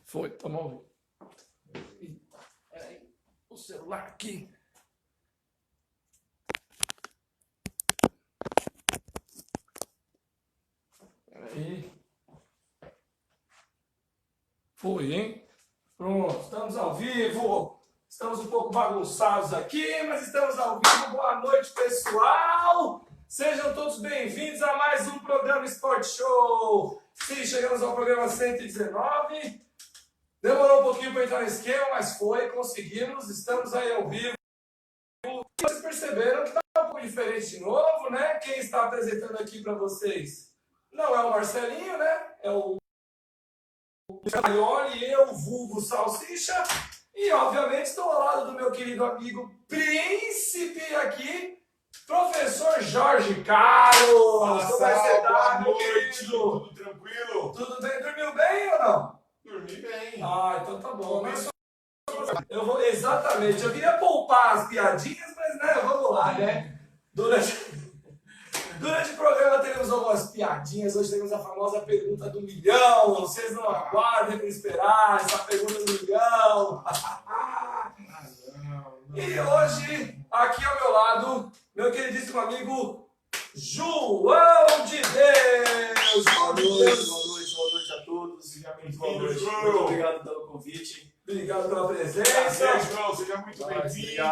Foi, tamo ao vivo. Peraí, o celular aqui. Peraí. Foi, hein? Pronto, estamos ao vivo. Estamos um pouco bagunçados aqui, mas estamos ao vivo. Boa noite, pessoal. Sejam todos bem-vindos a mais um programa Sport Show. Sim, chegamos ao programa 119. Demorou um pouquinho para entrar no esquema, mas foi, conseguimos. Estamos aí ao vivo. Vocês perceberam que está um pouco diferente de novo, né? Quem está apresentando aqui para vocês não é o Marcelinho, né? É o Maioli, eu, vulgo Salsicha. E, obviamente, estou ao lado do meu querido amigo Príncipe aqui, professor Jorge Carlos. Como é que você tá, meu querido? Tudo tranquilo? Tudo bem? Dormiu bem ou não? Dormi bem. Ah, então tá bom. Eu vou, exatamente. Eu queria poupar as piadinhas, mas né, vamos lá, né? Durante o programa teremos algumas piadinhas. Hoje temos a famosa pergunta do milhão. Vocês não aguardem para esperar essa pergunta do milhão. E hoje, aqui ao meu lado, meu queridíssimo amigo João de Deus. Boa noite a todos. Seja bem-vindo. Muito obrigado pelo convite. Obrigado pela presença. Prazer, João. Seja muito bem-vindo.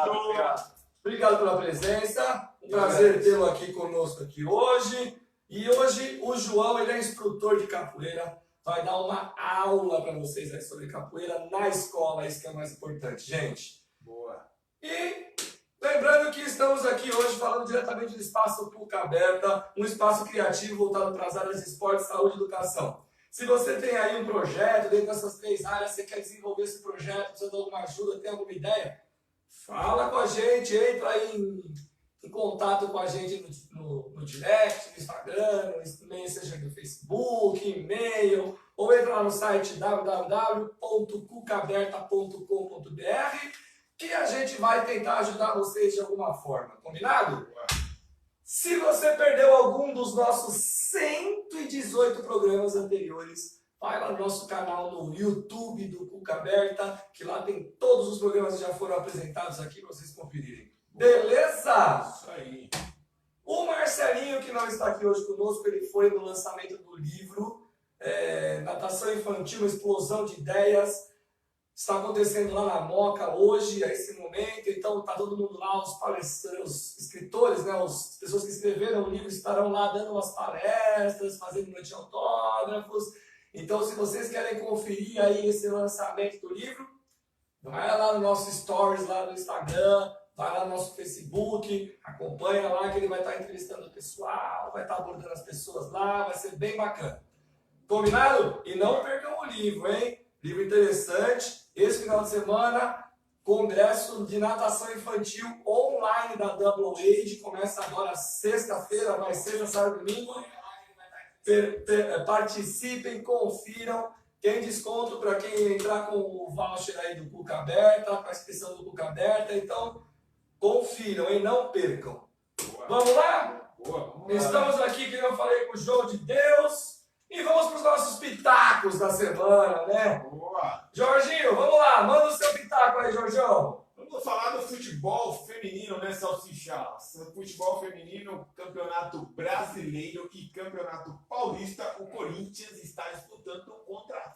Obrigado pela presença. Um prazer tê-lo aqui conosco aqui hoje. E hoje o João, ele é instrutor de capoeira. Vai dar uma aula para vocês aí sobre capoeira na escola. Isso que é mais importante, gente. Boa. E lembrando que estamos aqui hoje falando diretamente do Espaço PUC Aberta, um espaço criativo voltado para as áreas de esporte, saúde e educação. Se você tem aí um projeto dentro dessas três áreas, você quer desenvolver esse projeto, precisa de alguma ajuda, tem alguma ideia, fala com a gente, entra aí em contato com a gente no direct, no Instagram, no Messenger do Facebook, e-mail, ou entra lá no site www.cucaberta.com.br que a gente vai tentar ajudar vocês de alguma forma, combinado? Se você perdeu algum dos nossos 118 programas anteriores, vai lá no nosso canal no YouTube do Cuca Aberta, que lá tem todos os programas que já foram apresentados aqui para vocês conferirem. Beleza? Isso aí. O Marcelinho, que não está aqui hoje conosco, ele foi no lançamento do livro Natação Infantil, uma Explosão de Ideias. Está acontecendo lá na Moca hoje, a esse momento, então está todo mundo lá, os palestrantes, os escritores, né, as pessoas que escreveram o livro estarão lá dando umas palestras, fazendo noite de autógrafos. Então, se vocês querem conferir aí esse lançamento do livro, vai lá no nosso stories, lá no Instagram, vai lá no nosso Facebook, acompanha lá que ele vai estar entrevistando o pessoal, vai estar abordando as pessoas lá, vai ser bem bacana. Combinado? E não percam o livro, hein? Livro interessante. Esse final de semana, Congresso de Natação Infantil online da Double Age. Começa agora sexta-feira, vai sexta, sábado, domingo. Participem, confiram. Tem desconto para quem entrar com o voucher aí do Cuca Aberta, com a inscrição do Cuca Aberta. Então, confiram, hein? Não percam. Boa. Vamos lá? Boa. Vamos lá. Estamos aqui, que eu falei, com o João de Deus. E vamos para os nossos pitacos da semana, né? Boa. Jorginho, vamos lá, manda o seu pitaco aí, Jorjão. Vamos falar do futebol feminino, né, Salsicha? Futebol feminino, campeonato brasileiro e campeonato paulista. O Corinthians está disputando contra a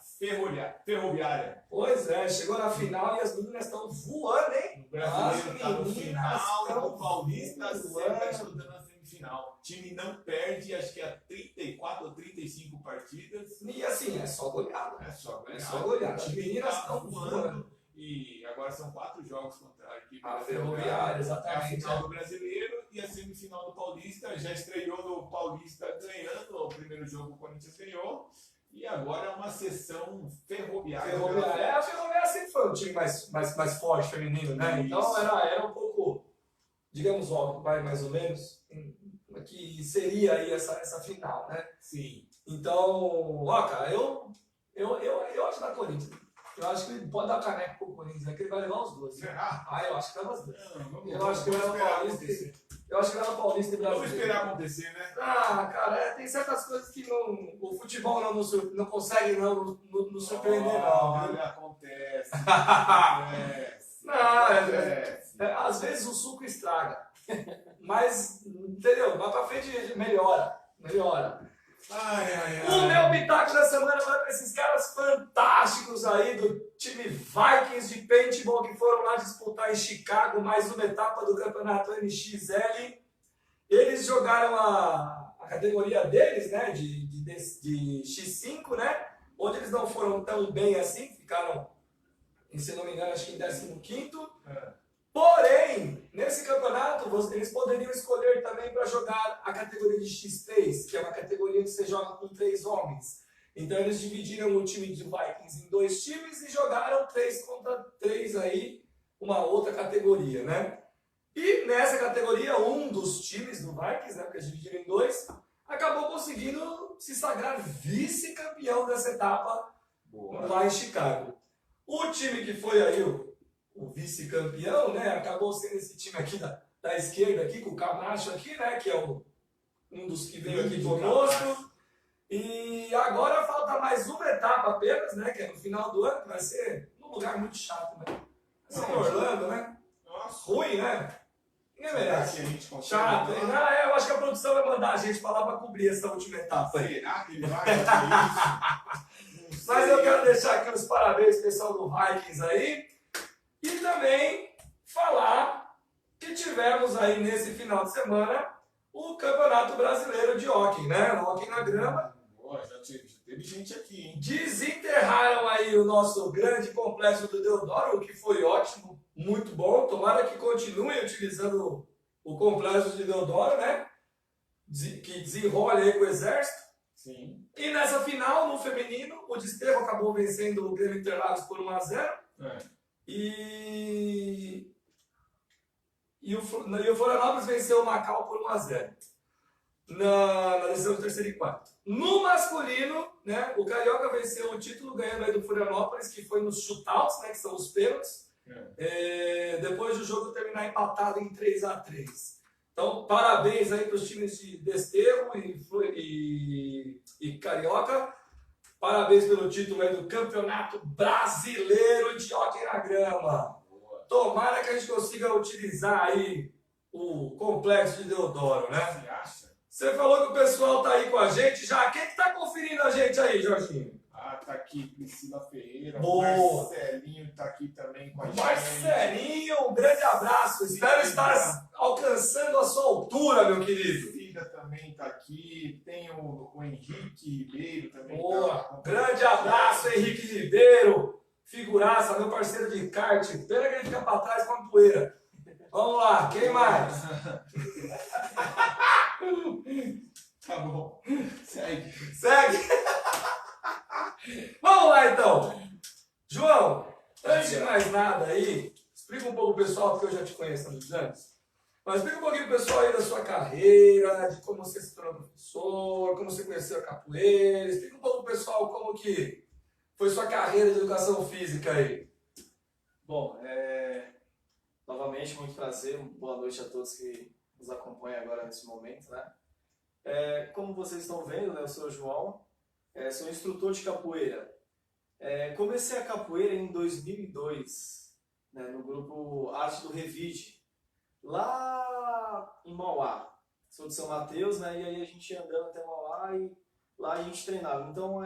Ferroviária. Pois é, chegou na final e as meninas estão voando, hein? O brasileiro está no meninas final e estão o paulista voando. está disputando a semifinal. O time não perde, acho que há 34 ou 35 partidas. E assim, é só goleada. É só É só goleada. As meninas Tá estão voando. E agora são 4 jogos contra a equipe A da Ferroviária, É a exatamente. final do Brasileiro e a semifinal do Paulista. Já estreou no Paulista ganhando. O primeiro jogo o Corinthians ganhou. E agora é uma sessão ferroviária. A Ferroviária sempre foi um time mais forte, feminino, né? Então Isso. era um pouco, digamos, óbvio, mais ou menos, que seria aí essa final, né? Sim. Então, ó, cara, eu acho da Corinthians. Eu acho que ele pode dar caneco pro Corinthians, é que ele vai levar os dois. Será? Ah, eu acho que leva os dois. Eu acho que leva o Paulista. Eu acho que leva Paulista e Vamos Brasileiro. esperar acontecer, né? Ah, cara, tem certas coisas que o futebol não consegue nos surpreender, não. Viu? Olha, acontece. Acontece. Não, às vezes o suco estraga. Mas, entendeu? Mais pra frente melhora. O meu pitaco da semana vai para esses caras fantásticos aí do time Vikings de paintball que foram lá disputar em Chicago mais uma etapa do campeonato NXL. Eles jogaram a categoria deles, né, de X5, né, onde eles não foram tão bem assim, ficaram, se não me engano, acho que em 15º. Porém, nesse campeonato, eles poderiam escolher também para jogar a categoria de X3, que é uma categoria que você joga com 3 homens. Então eles dividiram o time de Vikings em 2 times e jogaram 3 contra 3 aí, uma outra categoria, né? E nessa categoria, um dos times do Vikings, né, porque eles dividiram em 2, acabou conseguindo se sagrar vice-campeão dessa etapa. Boa. Lá em Chicago. O time que foi aí o vice-campeão, né, acabou sendo esse time aqui da esquerda, aqui, com o Camacho aqui, né, que é um dos que veio aqui conosco. E agora falta mais uma etapa apenas, né, que é no final do ano, que vai ser num lugar muito chato, né? Vai ser em Orlando, né? Nossa. Ruim, né? Ninguém merece. Chato. Eu acho que a produção vai mandar a gente pra lá pra cobrir essa última etapa aí. Será que ele vai fazer isso? Mas eu quero deixar aqui os parabéns pessoal do Vikings aí. E também falar que tivemos aí nesse final de semana o Campeonato Brasileiro de Hóquei, né? Hóquei na grama. Boa, já teve gente aqui, hein? Desenterraram aí o nosso grande complexo do Deodoro, o que foi ótimo, muito bom. Tomara que continuem utilizando o complexo de Deodoro, né? Que desenrole aí com o Exército. Sim. E nessa final, no feminino, o Desterro acabou vencendo o Grêmio Interlagos por 1-0. E o Florianópolis venceu o Macau por 1-0 na decisão de terceiro e quarto. No masculino, né, o Carioca venceu o título ganhando aí do Florianópolis, que foi nos shootouts, né, que são os pênaltis. Depois do jogo terminar empatado em 3-3. Então, parabéns aí para os times de Desterro e Carioca. Parabéns pelo título aí do Campeonato Brasileiro de Hóquei na Grama. Boa. Tomara que a gente consiga utilizar aí o complexo de Deodoro, né? Você acha? Você falou que o pessoal tá aí com a gente já. Quem que tá conferindo a gente aí, Jorginho? Tá aqui Priscila Ferreira. Boa. Marcelinho tá aqui também com a gente. Marcelinho, um grande abraço. Espero estar alcançando a sua altura, meu querido. Também tá aqui, tem o Henrique Ribeiro também. Boa, grande abraço, Henrique Ribeiro, figuraça, meu parceiro de kart. Pena que ele fica pra trás com a poeira. Vamos lá, quem mais? Tá bom, segue. Vamos lá então. João, antes de mais nada aí, explica um pouco pro pessoal, porque eu já te conheço há muitos anos. Mas explica um pouquinho pro pessoal aí da sua carreira, de como você se tornou professor, como você conheceu a capoeira. Explica um pouco pro pessoal como que foi sua carreira de educação física aí. Bom, novamente, muito prazer, boa noite a todos que nos acompanham agora nesse momento, né? Como vocês estão vendo, né, eu sou o João, sou instrutor de capoeira. Comecei a capoeira em 2002, né, no grupo Arte do Revide, lá em Mauá. Sou de São Mateus, né, e aí a gente ia andando até Mauá e lá a gente treinava. Então,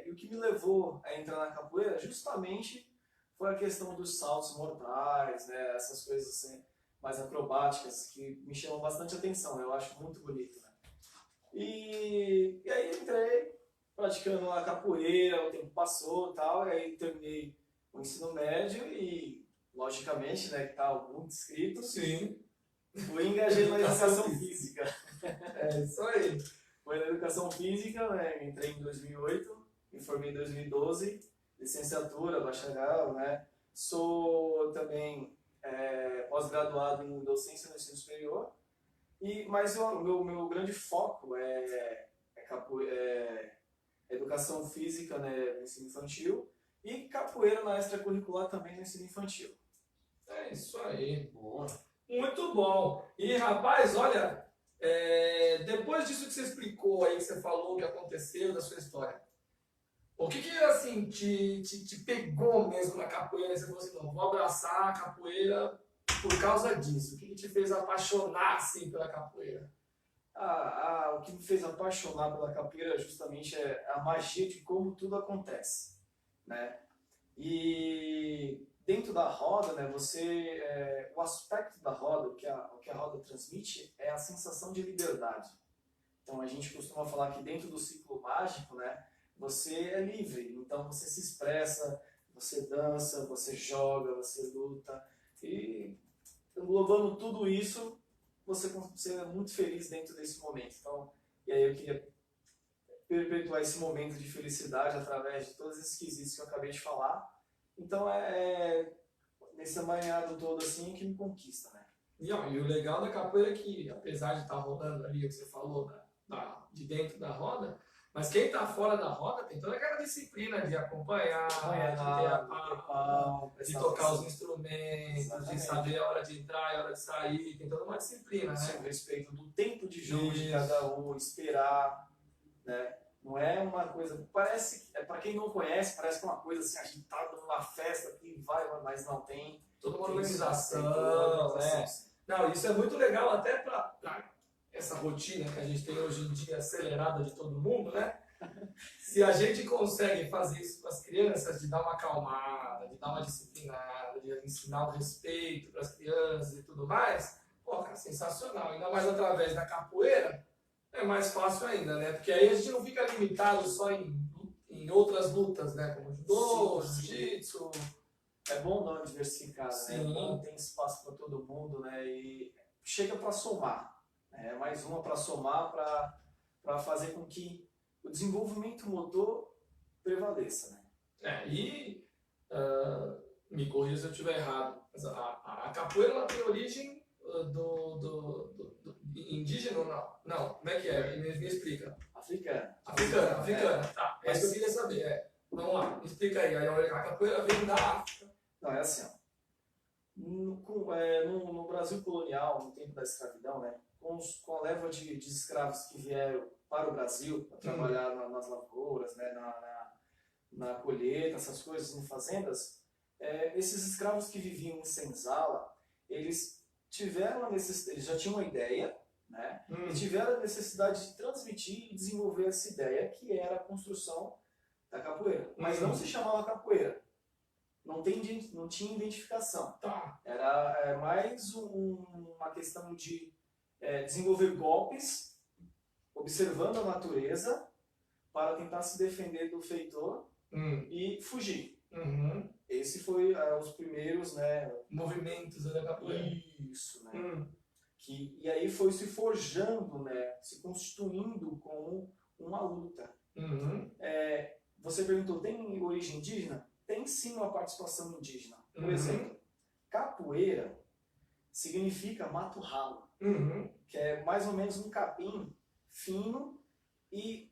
e o que me levou a entrar na capoeira justamente foi a questão dos saltos mortais, né, essas coisas assim, mais acrobáticas, que me chamam bastante atenção, eu acho muito bonito, né? E aí entrei praticando a capoeira, o tempo passou e tal, e aí terminei o ensino médio e, logicamente, né, que tá muito inscrito, sim, fui engajei na educação física. Isso aí. Foi na educação física, né, entrei em 2008, me formei em 2012, licenciatura, bacharel, né, sou também pós-graduado em docência no ensino superior, mas o meu grande foco é educação física, né, no ensino infantil, e capoeira na extracurricular também no ensino infantil. É isso aí. Boa. Muito bom. E, rapaz, olha, depois disso que você explicou aí, que você falou, o que aconteceu da sua história, o que assim, te pegou mesmo na capoeira? Você falou assim, não, vou abraçar a capoeira por causa disso. O que te fez apaixonar, assim, pela capoeira? O que me fez apaixonar pela capoeira justamente é a magia de como tudo acontece, né? E dentro da roda, né, o aspecto da roda, o que a roda transmite é a sensação de liberdade. Então a gente costuma falar que dentro do ciclo mágico, né, você é livre, então você se expressa, você dança, você joga, você luta e englobando tudo isso, você é muito feliz dentro desse momento. Então, e aí eu queria perpetuar esse momento de felicidade através de todos esses quesitos que eu acabei de falar. Então nesse amanhado todo assim que me conquista, né? E o legal da capoeira é que, apesar de estar rolando ali o que você falou de dentro da roda, mas quem está fora da roda tem toda aquela disciplina de acompanhar, de tocar os instrumentos, Exatamente. de saber a hora de entrar e a hora de sair, tem toda uma disciplina, Sim, né? o respeito do tempo de jogo de Isso. cada um, esperar, né? Não é uma coisa, parece, para quem não conhece, parece que é uma coisa assim agitada numa festa que vai, mas não tem. Toda uma Tem organização, toda uma organização, né? sim. Não, isso é muito legal até para essa rotina que a gente tem hoje em dia acelerada de todo mundo, né? Se a gente consegue fazer isso com as crianças, de dar uma acalmada, de dar uma disciplinada, de ensinar o respeito para as crianças e tudo mais, pô, cara, sensacional. Ainda mais através da capoeira, é mais fácil ainda, né? Porque aí a gente não fica limitado só em outras lutas, né? Como judô, jiu-jitsu. É bom dar uma diversificada, né? Sim. É bom ter espaço para todo mundo, né? E chega para somar, né? É mais uma para somar, para fazer com que o desenvolvimento motor prevaleça, né? Me corrija se eu estiver errado, mas a capoeira ela tem origem do indígena ou não? Não, como é que é? Me explica. Africana. Africana, tá. É isso que eu queria saber. Vamos lá, me explica aí. A capoeira vem da África. Não, é assim, ó. No Brasil colonial, no tempo da escravidão, né? Com a leva de escravos que vieram para o Brasil para trabalhar nas lavouras, né? Na colheita, essas coisas, em fazendas, esses escravos que viviam em senzala, eles já tinham uma ideia, né? E tiveram a necessidade de transmitir e desenvolver essa ideia, que era a construção da capoeira. Mas não se chamava capoeira. Não tinha identificação. Tá. Era mais uma questão de desenvolver golpes, observando a natureza, para tentar se defender do feitor e fugir. Uhum. Esse foi os primeiros, né? Movimentos da capoeira. Isso, né? E aí foi se forjando, né? Se constituindo como uma luta. Você perguntou, tem origem indígena? Tem sim uma participação indígena. Por exemplo, capoeira significa mato ralo, que é mais ou menos um capim fino e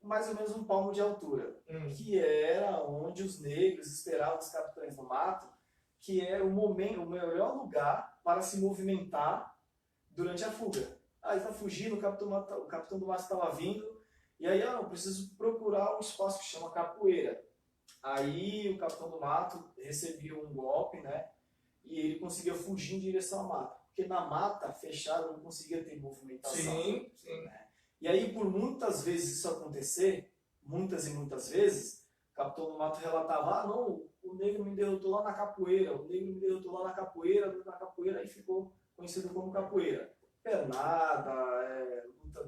mais ou menos um palmo de altura, que era onde os negros esperavam os capitães do mato, que era o melhor lugar para se movimentar durante a fuga. Aí está fugindo, o capitão do mato estava vindo, e aí eu preciso procurar um espaço que chama capoeira. Aí o capitão do mato recebia um golpe, né? E ele conseguia fugir em direção à mata. Porque na mata fechada não conseguia ter movimentação. Sim. Né? E aí, por muitas vezes isso acontecer, muitas e muitas vezes, o capitão do mato relatava, não, o negro me derrotou lá na capoeira, aí ficou conhecido como capoeira. Pernada, luta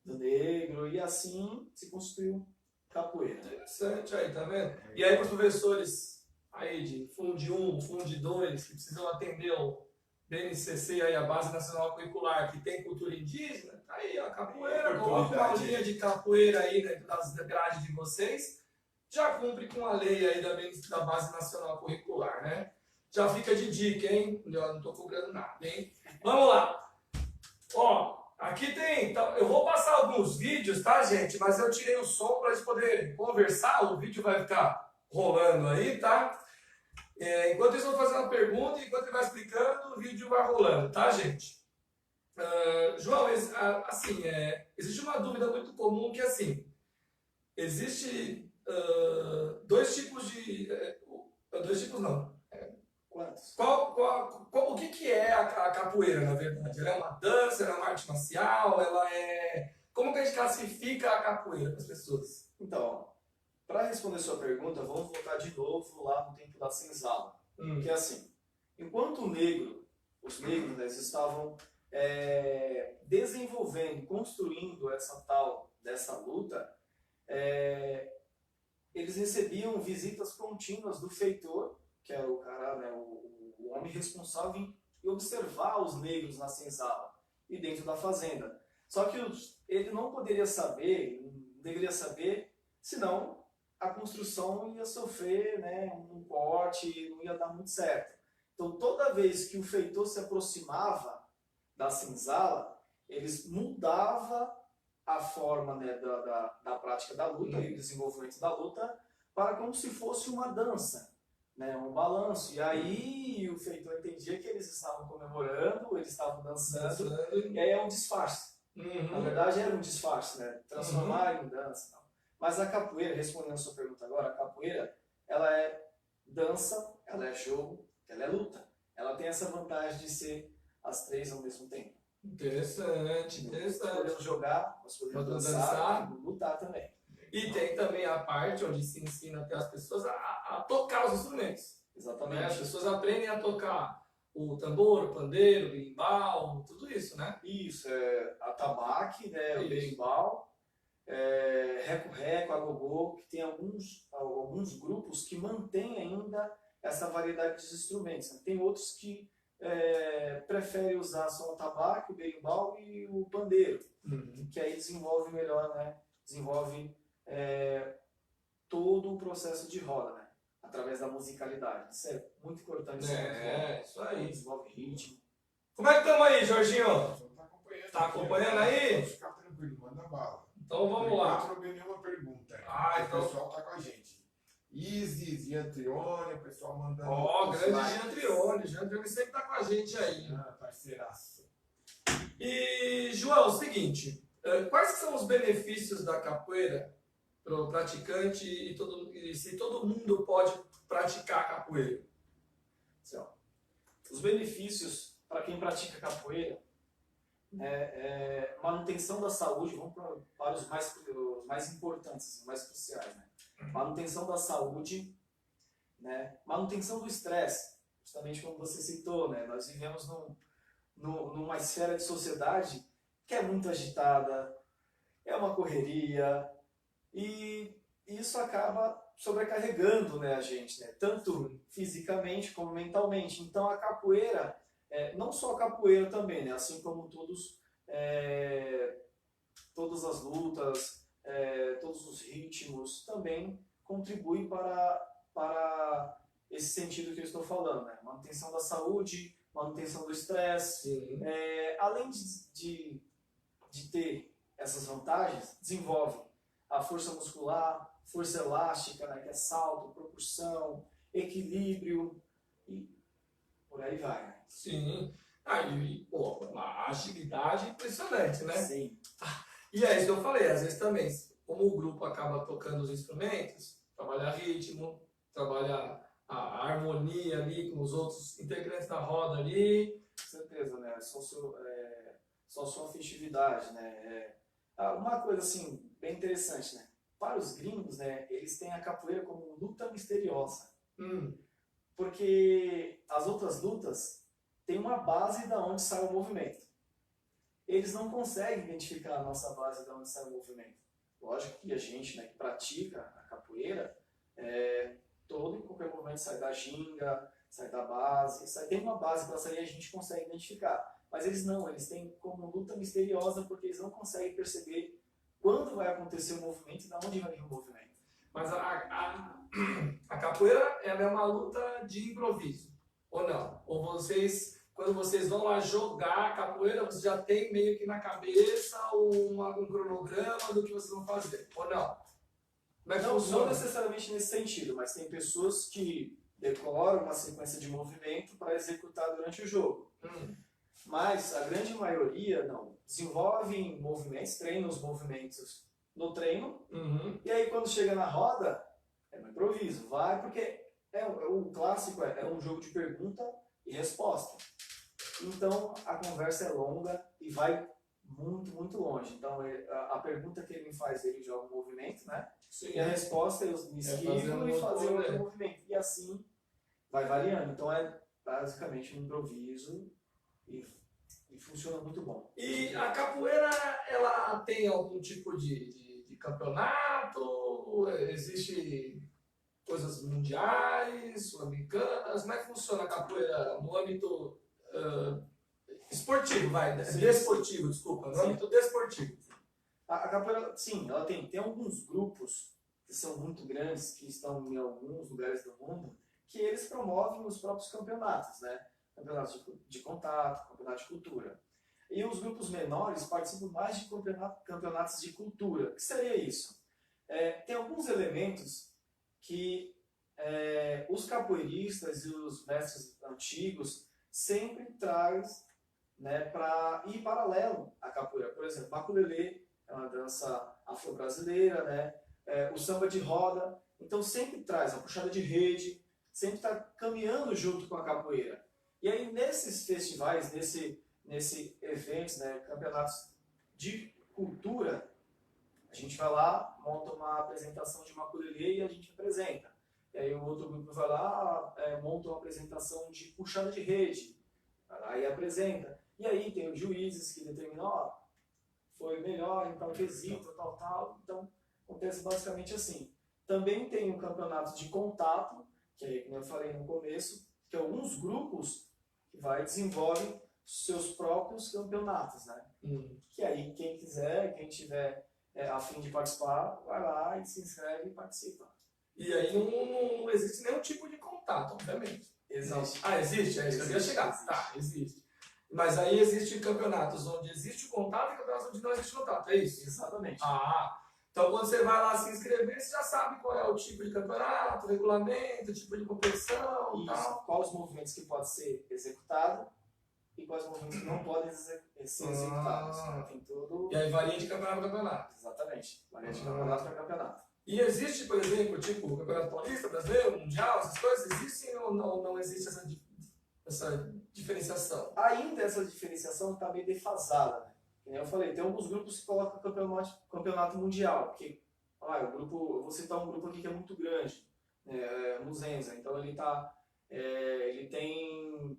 do negro, e assim se construiu capoeira. Interessante aí, tá vendo? E aí para os professores aí de Fundi 1, Fundi 2, que precisam atender o BNCC, aí, a Base Nacional Curricular, que tem cultura indígena, tá aí, a capoeira, coloca uma aulinha de capoeira aí dentro das grades de vocês, já cumpre com a lei aí da Base Nacional Curricular, né? Já fica de dica, hein? Eu não tô cobrando nada, hein? Vamos lá! Ó, aqui tem, eu vou passar alguns vídeos, tá, gente? Mas eu tirei o som para a gente poder conversar, o vídeo vai ficar rolando aí, tá? Enquanto isso, eu vou fazer uma pergunta e enquanto ele vai explicando, o vídeo vai rolando, tá, gente? João, assim, existe uma dúvida muito comum que, assim, existe dois tipos de... dois tipos não. Quantos? O que é a capoeira, na verdade? Ela é uma dança, ela é uma arte marcial, ela é... Como que a gente classifica a capoeira para as pessoas? Então, para responder sua pergunta, vamos voltar de novo lá no tempo da senzala. Que é assim, enquanto os negros, né, estavam desenvolvendo, construindo dessa luta, eles recebiam visitas contínuas do feitor, que era o cara, né, o homem responsável em observar os negros na senzala e dentro da fazenda. Só que ele não poderia saber, não deveria saber, senão a construção ia sofrer, né, um corte, não ia dar muito certo. Então, toda vez que o feitor se aproximava da senzala, eles mudavam a forma, né, da prática da luta e o desenvolvimento da luta para como se fosse uma dança, né, um balanço. E aí o feitor entendia que eles estavam comemorando, eles estavam dançando, e aí é um disfarce. Na verdade, era um disfarce, né, transformar em dança. Não. Mas a capoeira, respondendo a sua pergunta agora, a capoeira, ela é dança, ela é jogo, ela é luta. Ela tem essa vantagem de ser as três ao mesmo tempo. Interessante. Nós podemos jogar, nós podemos dançar e lutar também. E tem também a parte onde se ensina até as pessoas a tocar os instrumentos. Exatamente. Né? As pessoas aprendem a tocar o tambor, o pandeiro, o berimbau, tudo isso, né? Isso, atabaque, né, o berimbau, reco-reco, agogô, que tem alguns grupos que mantêm ainda essa variedade de instrumentos. Né? Tem outros que preferem usar só o atabaque, o berimbau e o pandeiro, que aí desenvolve melhor, né? Desenvolve todo o processo de roda, né? Através da musicalidade. Isso é muito importante. Isso aí. Desenvolve ritmo. Como é que estamos aí, Jorginho? Tá acompanhando aí? Pode ficar tranquilo, manda bala. Então vamos lá. Não trouxe nenhuma pergunta. Então... O pessoal tá com a gente. Isis, Giantrione, o pessoal mandando. Grande Giantrione. Giantrione sempre tá com a gente aí. Parceiraço. E, João, é o seguinte, quais são os benefícios da capoeira para o praticante e se todo mundo pode praticar capoeira? Assim, os benefícios para quem pratica capoeira manutenção da saúde, vamos para os mais importantes, os mais cruciais, né? Manutenção da saúde, né? Manutenção do estresse, justamente como você citou, né? Nós vivemos numa esfera de sociedade que é muito agitada, é uma correria, e isso acaba sobrecarregando, né, a gente, né? Tanto fisicamente como mentalmente. Então a capoeira, não só a capoeira também, né? Assim como todas as lutas, todos os ritmos também contribuem para esse sentido que eu estou falando, né? Manutenção da saúde, manutenção do estresse. Além de ter essas vantagens, desenvolve a força muscular, força elástica, né, que é salto, propulsão, equilíbrio e por aí vai. Né? Sim. Uma agilidade impressionante, né? Sim. E é isso que eu falei, às vezes também, como o grupo acaba tocando os instrumentos, trabalha ritmo, trabalha a harmonia ali com os outros integrantes da roda ali. Com certeza, né? Só sua festividade, né? Uma coisa assim, bem interessante, né? Para os gringos, né, eles têm a capoeira como luta misteriosa. Porque as outras lutas têm uma base da onde sai o movimento. Eles não conseguem identificar a nossa base da onde sai o movimento. Lógico que a gente, né, que pratica a capoeira, todo e qualquer movimento sai da ginga, sai da base, tem uma base para sair e a gente consegue identificar. Mas eles não, eles têm como luta misteriosa porque eles não conseguem perceber quando vai acontecer o movimento e de onde vai vir o movimento. Mas a capoeira, ela é uma luta de improviso, ou não? Ou vocês, quando vocês vão lá jogar a capoeira, você já tem meio que na cabeça um cronograma do que vocês vão fazer, ou não? Como é que Não funciona? necessariamente nesse sentido, mas tem pessoas que decoram uma sequência de movimento para executar durante o jogo. Mas a grande maioria não. Desenvolve movimentos, treina os movimentos no treino, e aí quando chega na roda, é no improviso. Vai porque o clássico é um jogo de pergunta e resposta. Então a conversa é longa e vai muito, muito longe. Então a pergunta que ele me faz, ele joga um movimento, né? Sim. E a resposta eu me esquivo e fazer outro movimento. E assim vai variando. Então é basicamente um improviso e funciona muito bom. E a capoeira, ela tem algum tipo de campeonato? Existe coisas mundiais, sul-americanas? Como é que funciona a capoeira no âmbito esportivo, desportivo, desculpa, no âmbito desportivo? A capoeira, sim, ela tem alguns grupos que são muito grandes, que estão em alguns lugares do mundo, que eles promovem os próprios campeonatos, né? Campeonatos de contato, campeonato de cultura. E os grupos menores participam mais de campeonatos de cultura. O que seria isso? Tem alguns elementos que os capoeiristas e os mestres antigos sempre trazem, né, para ir paralelo à capoeira. Por exemplo, maculelê é uma dança afro-brasileira, né? O samba de roda. Então sempre traz a puxada de rede, sempre está caminhando junto com a capoeira. E aí nesses festivais, nesse eventos, né, campeonatos de cultura, a gente vai lá, monta uma apresentação de maculelê e a gente apresenta. E aí o outro grupo vai lá, monta uma apresentação de puxada de rede, vai lá e apresenta. E aí tem os juízes que determinam, ó, foi melhor em tal quesito, tal. Então acontece basicamente assim. Também tem o campeonato de contato, que aí, como eu falei no começo, que alguns grupos que desenvolvem seus próprios campeonatos, né? Que aí quem quiser, quem tiver a fim de participar, vai lá e se inscreve e participa. E aí não existe nenhum tipo de contato, obviamente. Existe. Ah, existe? É isso que eu ia chegar. Existe. Tá, existe. Mas aí existem campeonatos onde existe o contato e campeonatos onde não existe contato, é isso? Exatamente. Então quando você vai lá se inscrever, você já sabe qual é o tipo de campeonato, regulamento, tipo de competição e tal. Quais os movimentos que podem ser executados e quais movimentos que não podem ser executados. Tem tudo. E aí varia de campeonato a campeonato. Exatamente. Varia de campeonato para campeonato. E existe, por exemplo, tipo o Campeonato Paulista, Brasileiro, Mundial, essas coisas, existem ou não existe essa diferenciação? Ainda essa diferenciação está meio defasada, né? Como eu falei, tem alguns grupos que colocam campeonato mundial, porque eu vou citar um grupo aqui que é muito grande, Muzenza, então ele tem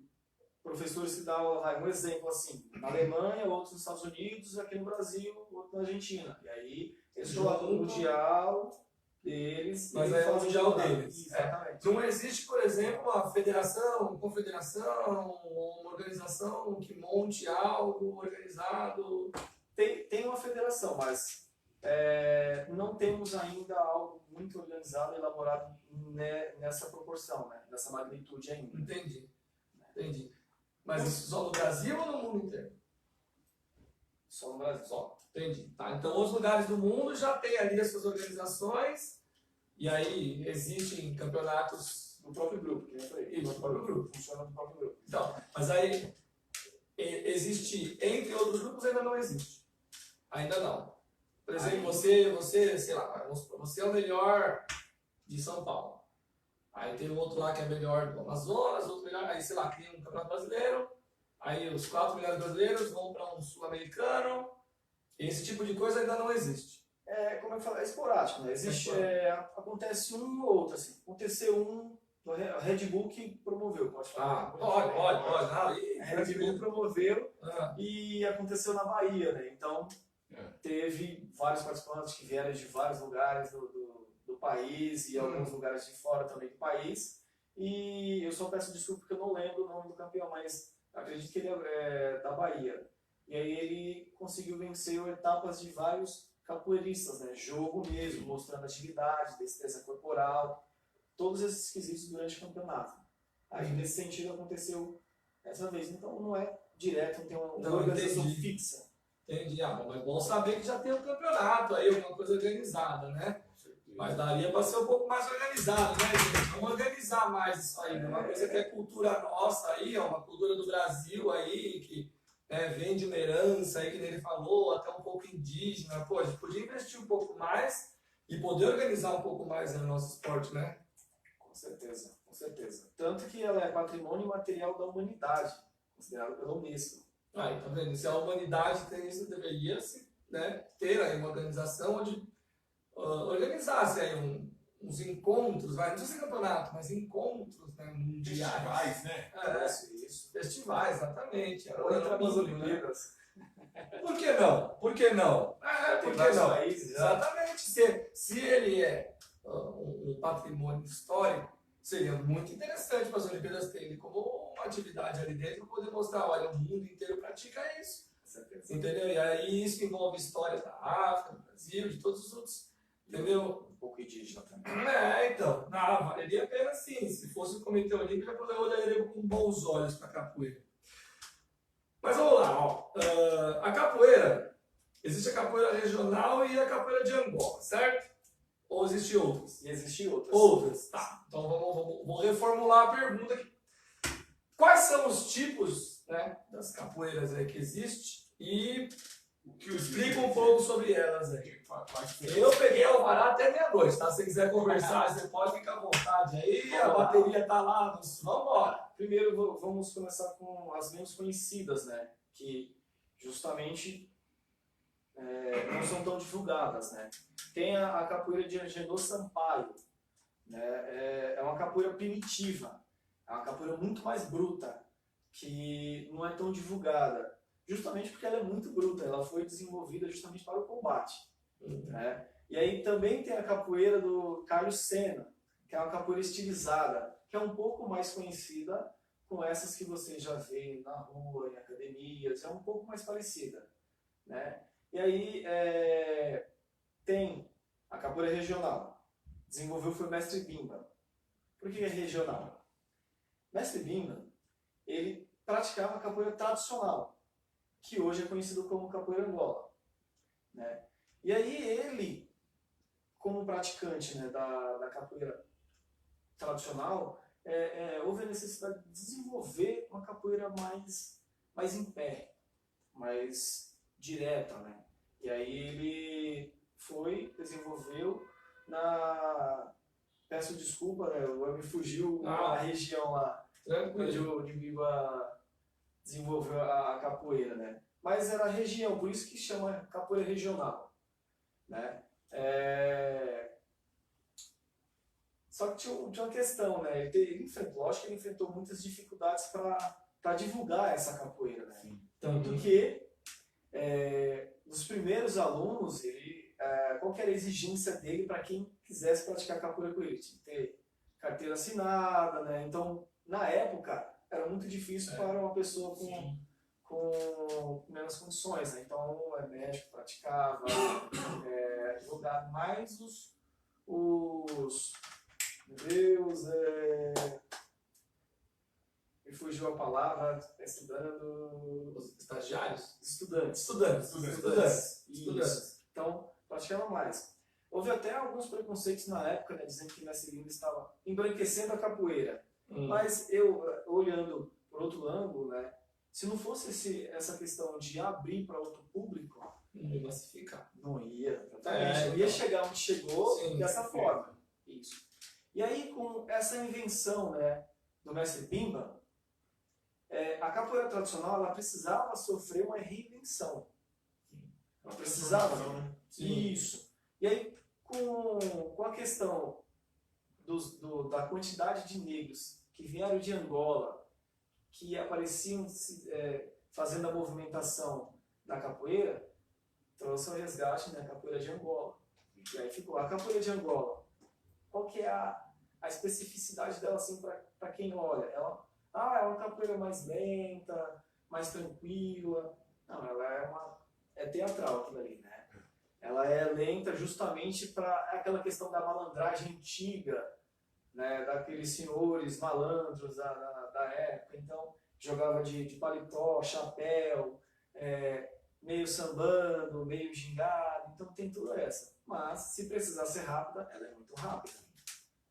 professores que dão um exemplo assim, na Alemanha, outros nos Estados Unidos, aqui no Brasil, outro na Argentina. E aí eles colocam o mundial deles. Mas é o mundial deles. Exatamente. Não existe, por exemplo, uma federação, uma confederação, uma organização que monte algo organizado? Tem uma federação, mas não temos ainda algo muito organizado e elaborado nessa proporção, né? Nessa magnitude ainda. Entendi. Mas isso só no Brasil ou no mundo inteiro? Só no Brasil. Só. Entendi. Tá, então, outros lugares do mundo já tem ali as suas organizações e aí existem campeonatos do próprio grupo, que eu falei. do próprio grupo. Funciona do próprio grupo. Então, mas aí existe entre outros grupos ainda não existe. Ainda não. Por exemplo, você, sei lá, você é o melhor de São Paulo. Aí tem um outro lá que é melhor do Amazonas, outro melhor, aí sei lá, cria um campeonato brasileiro, aí os 4 melhores brasileiros vão para um sul-americano. Esse tipo de coisa ainda não existe. Como eu falei, é esporádico, né? Existe, acontece um ou outro, assim. Aconteceu a Red Bull que promoveu, pode falar. Pode. A Red Bull promoveu e aconteceu na Bahia, né? Então, teve vários participantes que vieram de vários lugares do país e alguns lugares de fora também do país. E eu só peço desculpa porque eu não lembro o nome do campeão, mas acredito que ele é da Bahia. E aí ele conseguiu vencer etapas de vários capoeiristas, né? Jogo mesmo, mostrando atividade, destreza corporal, todos esses quesitos durante o campeonato. Aí nesse sentido aconteceu essa vez. Então não é direto, não tem uma organização fixa. Entendi. Mas é bom saber que já tem um campeonato aí, alguma coisa organizada, né? Mas daria para ser um pouco mais organizado, né, gente? Vamos organizar mais isso aí, né? Uma coisa que é cultura nossa aí, ó, uma cultura do Brasil aí, que vem de uma herança aí, que ele falou, até um pouco indígena. Pô, a gente podia investir um pouco mais e poder organizar um pouco mais no nosso esporte, né? Com certeza, com certeza. Tanto que ela é patrimônio material da humanidade, considerado pela Unesco. Aí, tá vendo? Se a humanidade tem isso, deveria se, ter aí uma organização onde organizasse aí uns encontros, não precisa ser campeonato, mas encontros, né, mundiais. Festivais, né? Isso. Festivais, exatamente. Ou entre as mínimo, né? Olimpíadas. Por que não? Por que não? Tem Por que vários não? países já. Exatamente. Se ele é um patrimônio histórico, seria muito interessante para as Olimpíadas terem como uma atividade ali dentro, poder mostrar, olha, o mundo inteiro pratica isso. Entendeu? E aí isso envolve história da África, do Brasil, de todos os outros. Entendeu? Um pouco indígena também. Então. Não, valeria a pena sim. Se fosse o Comitê Olímpico, eu olharia com bons olhos para a capoeira. Mas vamos lá, ó. A capoeira, existe a capoeira regional e a capoeira de Angola, certo? Ou existem outras? E existem outras. Outras, tá. Então vou reformular a pergunta aqui. Quais são os tipos, né, das capoeiras aí que existem e explica um pouco sobre elas aí. Eu peguei alvará até meia-noite, tá? Se você quiser conversar, você pode ficar à vontade aí, a bateria tá lá, vamos embora. Primeiro vamos começar com as menos conhecidas, né? Que justamente não são tão divulgadas, né? Tem a capoeira de Agenor Sampaio, né? É uma capoeira primitiva, é uma capoeira muito mais bruta, que não é tão divulgada, justamente porque ela é muito bruta, ela foi desenvolvida justamente para o combate. Né? E aí também tem a capoeira do Carlos Sena, que é uma capoeira estilizada, que é um pouco mais conhecida com essas que você já vê na rua, em academias, é um pouco mais parecida. Né? E aí tem a capoeira regional, desenvolveu foi o Mestre Bimba. Por que é regional? Mestre Bimba, ele praticava a capoeira tradicional, que hoje é conhecido como capoeira Angola. Né? E aí ele, como praticante, né, da capoeira tradicional, houve a necessidade de desenvolver uma capoeira mais em pé, mais direta. Né? E aí ele desenvolveu peço desculpa, né, me fugiu a região lá, onde o Bimba desenvolveu a capoeira, né? Mas era a região, por isso que chama capoeira regional. Né? Só que tinha uma questão, né? Lógico que ele enfrentou muitas dificuldades para divulgar essa capoeira. Né? Tanto que, dos primeiros alunos, qual que era a exigência dele para quem quisesse praticar capoeira com ele? Tinha que ter carteira assinada, né? Então, na época, era muito difícil para uma pessoa com menos condições, né? Então, médico praticava, advogado, mais meu Deus, me fugiu a palavra, estudando... Os estagiários? Estudantes. Então, praticava mais. Houve até alguns preconceitos na época, né, dizendo que Mestre Bimba estava embranquecendo a capoeira. Mas eu, olhando por outro ângulo, né, se não fosse essa questão de abrir para outro público, não ia massificar. Não ia, exatamente. Não ia chegar onde chegou dessa forma. Isso. E aí, com essa invenção, né, do Mestre Bimba, a capoeira tradicional ela precisava sofrer uma reinvenção. Ela precisava. Isso. E aí, com a questão da quantidade de negros que vieram de Angola, que apareciam fazendo a movimentação da capoeira, trouxe o resgate da capoeira de Angola. E aí ficou a capoeira de Angola. Qual que é a especificidade dela assim, para quem olha? Ela é uma capoeira mais lenta, mais tranquila. Não, ela é teatral aquilo ali, né? Ela é lenta justamente para aquela questão da malandragem antiga, né? Daqueles senhores malandros da época. Então, jogava de paletó, chapéu, meio sambando, meio gingado, então tem toda essa. Mas, se precisar ser rápida, ela é muito rápida.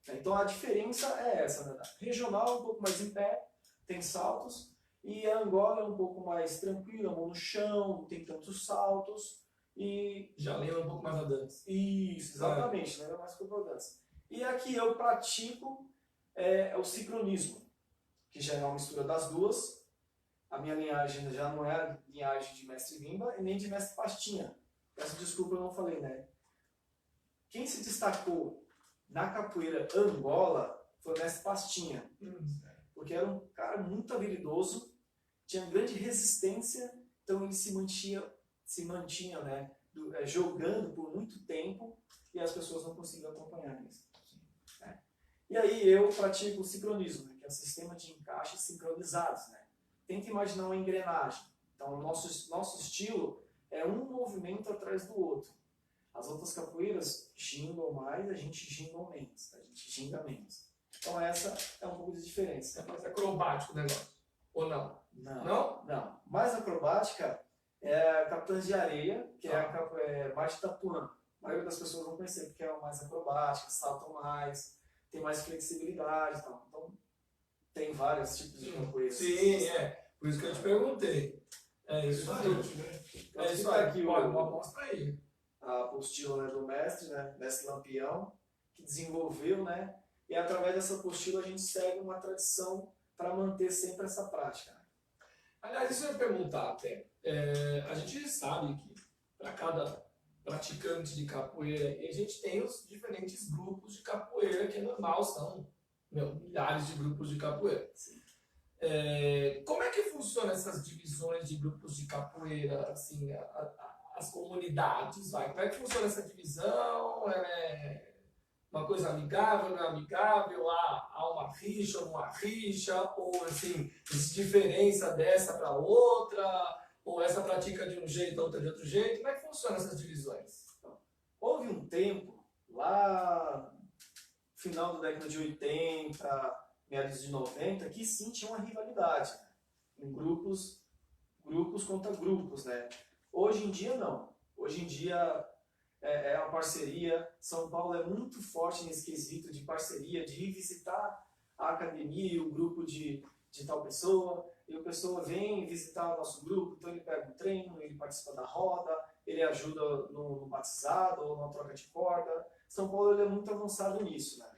Então a diferença é essa, né? Regional é um pouco mais em pé, tem saltos, e a Angola é um pouco mais tranquila, mão no chão, não tem tantos saltos, e... Já lembra um pouco mais a dança. Isso, exatamente, lembra mais que a dança. E aqui eu pratico o sincronismo, que já é uma mistura das duas. A minha linhagem já não é a linhagem de mestre Vimba e nem de mestre Pastinha. Peço desculpa, eu não falei, né? Quem se destacou na capoeira Angola foi o mestre Pastinha. Porque era um cara muito habilidoso, tinha grande resistência, então ele se mantinha né, jogando por muito tempo e as pessoas não conseguiam acompanhar isso. Né? E aí eu pratico o sincronismo, né, que é um sistema de encaixes sincronizados. Né? Tenta imaginar uma engrenagem. Então o nosso estilo é um movimento atrás do outro. As outras capoeiras gingam mais, a gente ginga menos. A gente ginga menos. Então essa é um pouco de diferença. É mais acrobático o negócio. Ou não? Não. Mais acrobática é a Capitãs de Areia, que é a Marte Tapuã. A maioria das pessoas vão conhecer porque é mais acrobática, saltam mais, tem mais flexibilidade e tal. Então tem vários tipos de capoeiras. Sim, por isso que eu te perguntei. É isso aí. É isso aí. Aqui mostra aí. A apostila, né, do mestre, né, mestre Lampião, que desenvolveu, né, e através dessa apostila a gente segue uma tradição para manter sempre essa prática. Né? Aliás, isso eu ia perguntar até. A gente sabe que para cada praticante de capoeira, a gente tem os diferentes grupos de capoeira, que é normal, são milhares de grupos de capoeira. Sim. Como é que funciona essas divisões de grupos de capoeira, assim, as comunidades? Como é que funciona essa divisão? É uma coisa amigável, não é amigável? Há uma rixa, ou não há rixa? Ou, assim, existe diferença dessa para outra? Ou essa pratica de um jeito, outra de outro jeito? Como é que funcionam essas divisões? Então, houve um tempo, lá no final da década de 80, meados de 90, que sim tinha uma rivalidade, né? Em grupos contra grupos, né? Hoje em dia não. Hoje em dia é uma parceria. São Paulo é muito forte nesse quesito de parceria, de ir visitar a academia, o grupo de tal pessoa, e a pessoa vem visitar o nosso grupo, então ele pega um treino, ele participa da roda, ele ajuda no batizado ou na troca de corda. São Paulo ele é muito avançado nisso, né?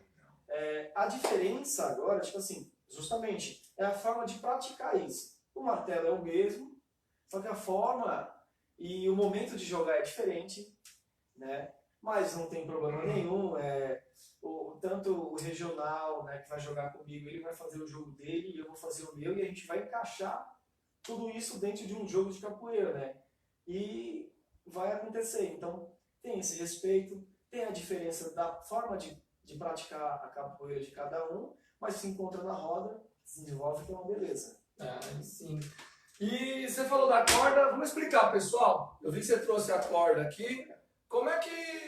A diferença agora, tipo assim, justamente, é a forma de praticar isso. O martelo é o mesmo, só que a forma e o momento de jogar é diferente, né? Mas não tem problema nenhum. Tanto o regional, né, que vai jogar comigo, ele vai fazer o jogo dele e eu vou fazer o meu, e a gente vai encaixar tudo isso dentro de um jogo de capoeira, né? E vai acontecer. Então tem esse respeito, tem a diferença da forma de praticar a capoeira de cada um, mas se encontra na roda, se desenvolve, que é uma beleza. Sim. E você falou da corda, vamos explicar, pessoal. Eu vi que você trouxe a corda aqui. Como é que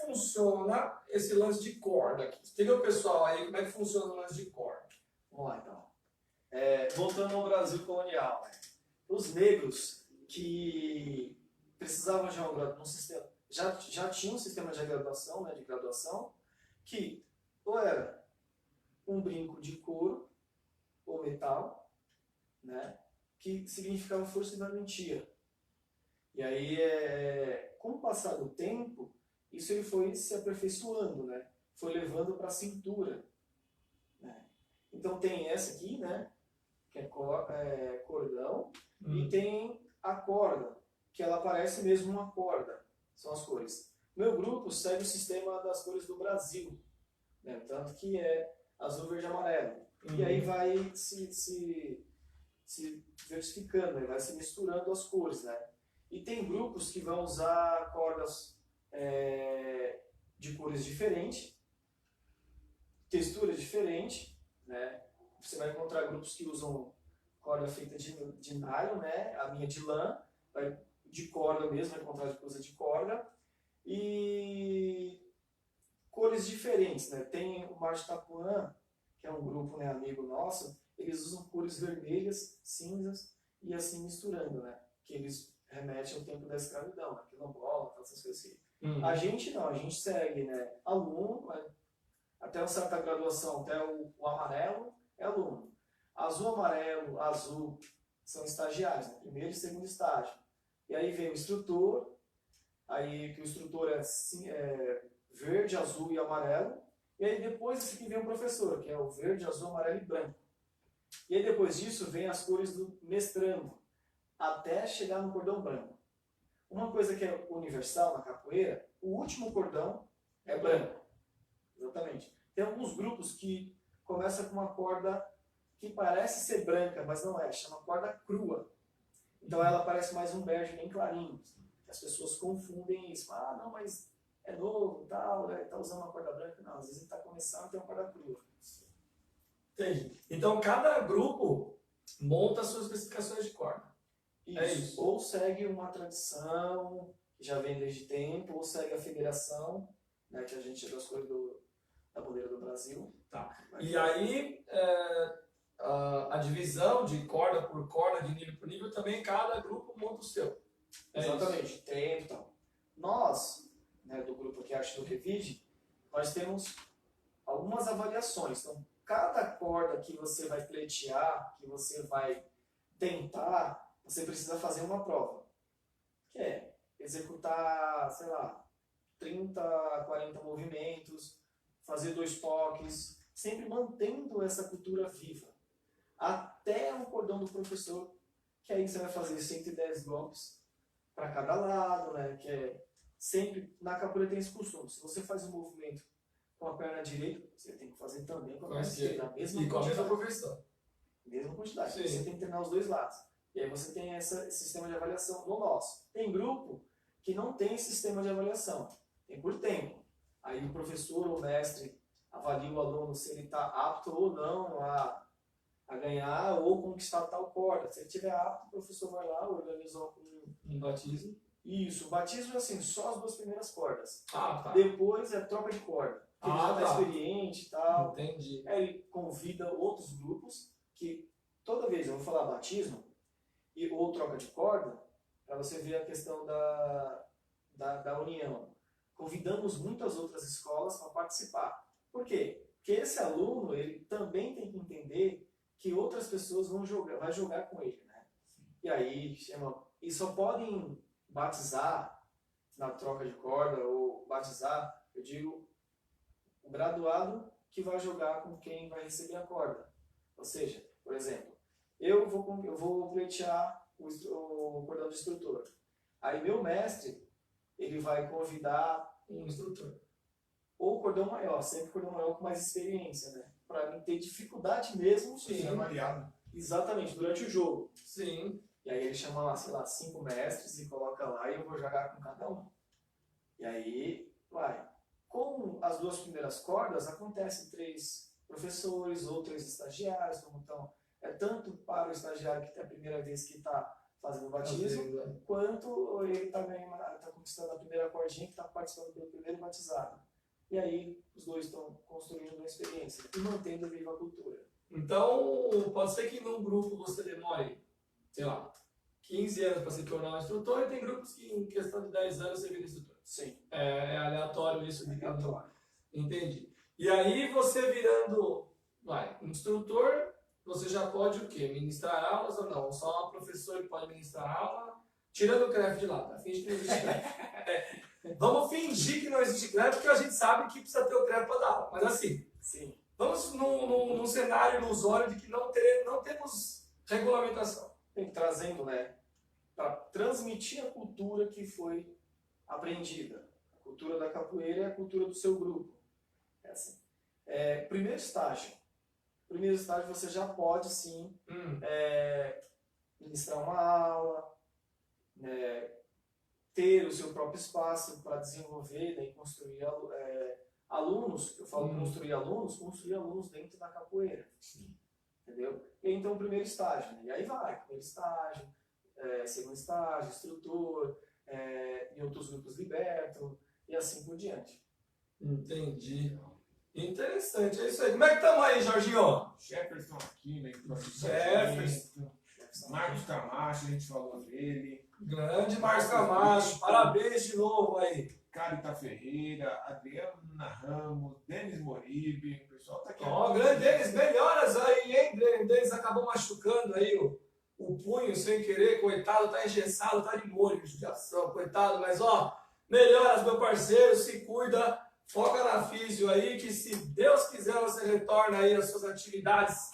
funciona esse lance de corda aqui? Explica o pessoal aí como é que funciona o lance de corda. Vamos lá, então. Voltando ao Brasil colonial, né? Os negros que precisavam de um sistema, já tinham um sistema de graduação, né, que ou era um brinco de couro ou metal, né, que significava força e valentia. E aí, com o passar do tempo, isso ele foi se aperfeiçoando, né? Foi levando para a cintura. Né? Então tem essa aqui, né? Que é cordão, e tem a corda, que ela parece mesmo uma corda. São as cores. Meu grupo segue o sistema das cores do Brasil, né? Tanto que é azul, verde e amarelo. E aí vai se diversificando, né? Vai se misturando as cores, né? E tem grupos que vão usar cordas de cores diferentes, texturas diferentes, né? Você vai encontrar grupos que usam corda feita de nylon, né? A minha de lã, de corda mesmo, vai encontrar de coisa de corda. E cores diferentes, né? Tem o Marte Tapuã, que é um grupo, né, amigo nosso, eles usam cores vermelhas, cinzas e assim misturando, né? Que eles remete ao tempo da escravidão, né? Quilombola, essas coisas assim. Hum. A gente não, a gente segue, né? Aluno, né? Até uma certa graduação, até o amarelo é aluno. Azul, amarelo, azul são estagiários, né? Primeiro e segundo estágio. E aí vem o instrutor, aí que o instrutor é verde, azul e amarelo. E aí depois esse aqui vem o professor, que é o verde, azul, amarelo e branco. E aí depois disso vem as cores do mestrando, até chegar no cordão branco. Uma coisa que é universal na capoeira, o último cordão é branco. Exatamente. Tem alguns grupos que começam com uma corda que parece ser branca, mas não é, chama corda crua. Então ela parece mais um bege bem clarinho. As pessoas confundem isso. Ah, não, mas é novo, tal, né? Tá usando uma corda branca. Não, às vezes ele está começando a ter uma corda crua. Entendi. Então cada grupo monta as suas especificações de corda. Isso. É isso. Ou segue uma tradição que já vem desde tempo, ou segue a federação, né, que a gente tirou as cores da bandeira do Brasil. Tá. E aí a divisão de corda por corda, de nível por nível, também cada grupo monta o seu. Exatamente, tempo e tal. Nós, né, do grupo aqui Arte do Revide, nós temos algumas avaliações. Então, cada corda que você vai pleitear, que você vai tentar, você precisa fazer uma prova. Que é executar, sei lá, 30, 40 movimentos, fazer 2 toques, sempre mantendo essa cultura viva. Até o cordão do professor, que aí você vai fazer 110 golpes para cada lado, né? Que é sempre, na capoeira tem esse costume. Se você faz um movimento com a perna direita, você tem que fazer também com a perna esquerda. E com a mesma profissão. Mesma quantidade. Sim. Você tem que treinar os dois lados. E aí você tem esse sistema de avaliação no nosso. Tem grupo que não tem sistema de avaliação. Tem por tempo. Aí o professor ou mestre avalia o aluno se ele está apto ou não a ganhar ou conquistar tal corda. Se ele estiver apto, o professor vai lá, organiza Um batismo. Isso, o batismo é assim, só as 2 primeiras cordas. Ah, tá. Depois é troca de corda. Porque ele já está experiente e tal. Entendi. Aí ele convida outros grupos que toda vez eu vou falar batismo ou troca de corda, para você ver a questão da união. Convidamos muitas outras escolas para participar. Por quê? Porque esse aluno ele também tem que entender que outras pessoas vão jogar com ele, né? E aí e só podem batizar na troca de corda ou batizar, eu digo, o graduado que vai jogar com quem vai receber a corda. Ou seja, por exemplo, eu vou pleitear o cordão do instrutor. Aí meu mestre, ele vai convidar Um instrutor. ou cordão maior, sempre cordão maior com mais experiência, né? Para não ter dificuldade mesmo. Sim, é variado. Exatamente, durante o jogo. Sim. E aí ele chama lá, sei lá, 5 mestres e coloca lá e eu vou jogar com cada um. E aí, vai. Com as 2 primeiras cordas, acontecem 3 professores ou 3 estagiários, como então, é tanto para o estagiário que é a primeira vez que está fazendo o batismo, quanto ele está conquistando a primeira cordinha que está participando do primeiro batizado. E aí os 2 estão construindo uma experiência e mantendo viva a cultura. Então, pode ser que num grupo você demore, sei lá, 15 anos para se tornar um instrutor, e tem grupos que em questão de 10 anos você vira instrutor. Sim. É aleatório isso. É aleatório. Entendi. E aí você virando um instrutor, você já pode o quê? Ministrar aulas ou não? Só o professor que pode ministrar aula, tirando o CREF de lado, tá? Finge que não existe CREF. Vamos fingir que não existe CREF, porque a gente sabe que precisa ter o CREF para dar aula. Mas assim, sim. Vamos num cenário ilusório de que não temos regulamentação. Tem trazendo, né, para transmitir a cultura que foi aprendida. A cultura da capoeira é a cultura do seu grupo. É assim. Primeiro estágio. Primeiro estágio você já pode, sim, ministrar uma aula, ter o seu próprio espaço para desenvolver, né, e construir alunos. Eu falo construir alunos dentro da capoeira. Sim. Entendeu? E aí, então, o primeiro estágio. Né? E aí vai, primeiro estágio, segundo estágio, instrutor, em outros grupos liberto, e assim por diante. Entendi. Interessante, é isso aí. Como é que estamos aí, Jorginho? Jefferson aqui, né? Jefferson. Marcos Camacho, a gente falou dele. Grande Márcio Camacho, parabéns de novo aí. Carita Ferreira, Adriana Ramos, Denis Moribe, o pessoal tá aqui. Ó, grande Denis, melhoras aí, hein? Denis acabou machucando aí o punho sem querer, coitado, tá engessado, tá de molho, de judiação, coitado, mas ó, melhoras, meu parceiro, se cuida, foca na físio aí, que se Deus quiser você retorna aí às suas atividades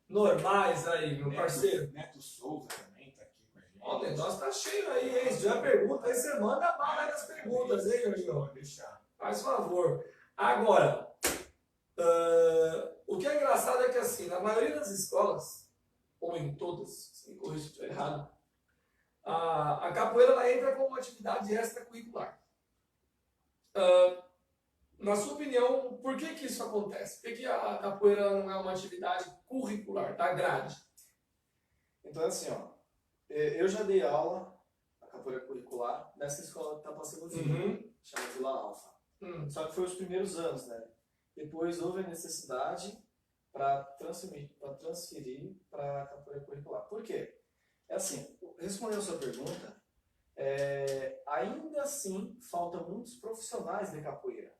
normais aí, meu parceiro. Neto Souza também tá aqui com a gente. Ó, o negócio tá cheio aí, hein? Se tiver pergunta, aí você manda bala aí nas perguntas, hein, Jorginho? Pode deixar. Faz favor. Agora, o que é engraçado é que assim, na maioria das escolas, ou em todas, se me corrija se eu estiver errado, a capoeira ela entra como uma atividade extracurricular. Na sua opinião, por que que isso acontece? Por que que a capoeira não é uma atividade curricular, da grade? Então, assim, ó, eu já dei aula na capoeira curricular nessa escola que está passando filho, chama Vila Alfa. Só que foi os primeiros anos, né? Depois houve a necessidade para transferir para a capoeira curricular. Por quê? É assim, respondendo a sua pergunta, ainda assim faltam muitos profissionais de capoeira.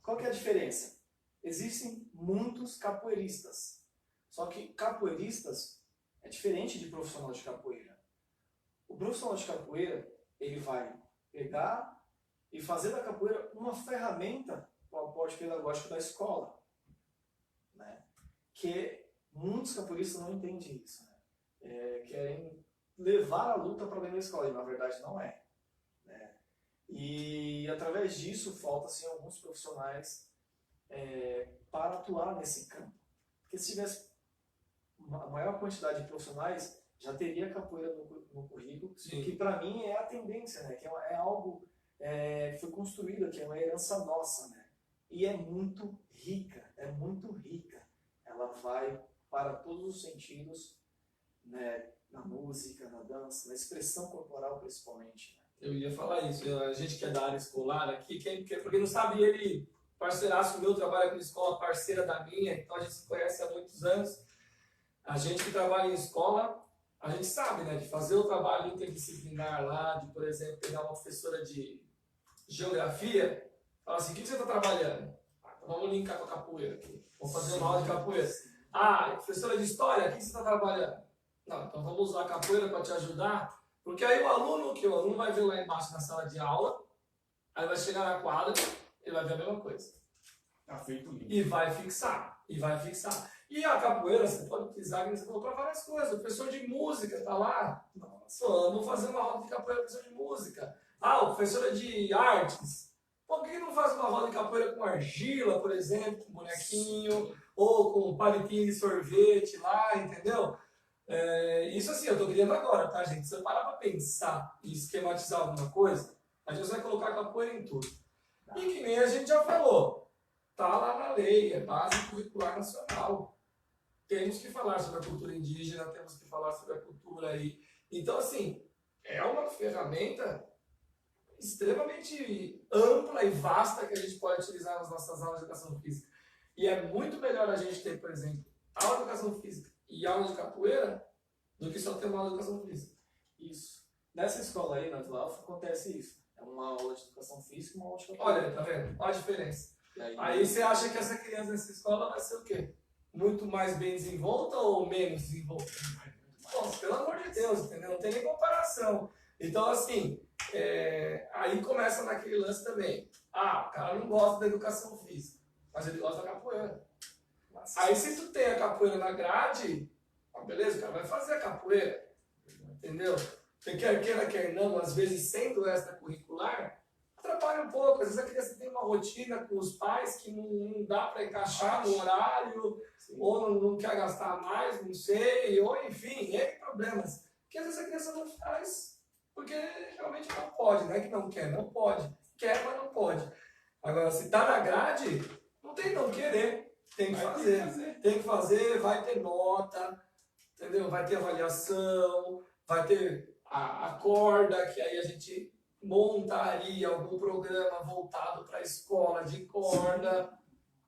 Qual que é a diferença? Existem muitos capoeiristas, só que capoeiristas é diferente de profissional de capoeira. O profissional de capoeira, ele vai pegar e fazer da capoeira uma ferramenta para o aporte pedagógico da escola, né? Que muitos capoeiristas não entendem isso, né? Querem levar a luta para dentro da escola, e na verdade não é, né? E através disso falta assim, alguns profissionais para atuar nesse campo. Porque se tivesse a maior quantidade de profissionais, já teria capoeira no currículo, Sim. que para mim é a tendência, né? Que é algo que foi construído, que é uma herança nossa, né? E é muito rica. Ela vai para todos os sentidos, né? Na música, na dança, na expressão corporal principalmente, né? Eu ia falar isso, a gente que é da área escolar aqui, porque não sabe, ele, parceiraço meu, trabalha com escola, parceira da minha, então a gente se conhece há muitos anos. A gente que trabalha em escola, a gente sabe, né, de fazer o trabalho interdisciplinar lá, de, por exemplo, pegar uma professora de geografia, falar assim, o que você está trabalhando? Então vamos linkar com a capoeira aqui, vamos fazer uma aula de capoeira. Professora de história, o que você está trabalhando? Não, então vamos usar a capoeira para te ajudar, porque aí o aluno vai ver lá embaixo na sala de aula, aí vai chegar na quadra, ele vai ver a mesma coisa. Tá feito lindo. E vai fixar. E a capoeira você pode utilizar, como você falou, para várias coisas. O professor de música está lá, vamos fazer uma roda de capoeira com professor de música. O professor de artes. Por que não faz uma roda de capoeira com argila, por exemplo, com bonequinho, ou com palitinho de sorvete lá, entendeu? Isso assim, eu estou criando agora, tá, gente? Se você parar para pensar e esquematizar alguma coisa, a gente vai colocar capoeira em tudo. E que nem a gente já falou, tá lá na lei, é base curricular nacional. Temos que falar sobre a cultura indígena, temos que falar sobre a cultura aí. Então, assim, é uma ferramenta extremamente ampla e vasta que a gente pode utilizar nas nossas aulas de educação física. E é muito melhor a gente ter, por exemplo, aula de educação física e aula de capoeira do que só ter uma aula de educação física. Isso. Nessa escola aí, na Vila Alfa, acontece isso. É uma aula de educação física e uma aula de capoeira. Olha, tá vendo? Olha a diferença. E Aí você acha que essa criança nessa escola vai ser o quê? Muito mais bem desenvolta ou menos desenvolta? Nossa, pelo amor de Deus, entendeu? Não tem nem comparação. Então, assim, aí começa naquele lance também. O cara não gosta da educação física, mas ele gosta da capoeira. Aí se tu tem a capoeira na grade, beleza, o cara vai fazer a capoeira, entendeu? Porque quer queira, quer não, às vezes sendo extracurricular, atrapalha um pouco. Às vezes a criança tem uma rotina com os pais que não dá para encaixar no horário, ou não quer gastar mais, não sei, ou enfim, problemas. Que às vezes a criança não faz porque realmente não pode, não é que não quer, não pode. Quer, mas não pode. Agora, se tá na grade, não tem não querer, tem que fazer. Tem que fazer, vai ter nota, entendeu? Vai ter avaliação, vai ter a corda, que aí a gente montaria algum programa voltado para a escola de corda,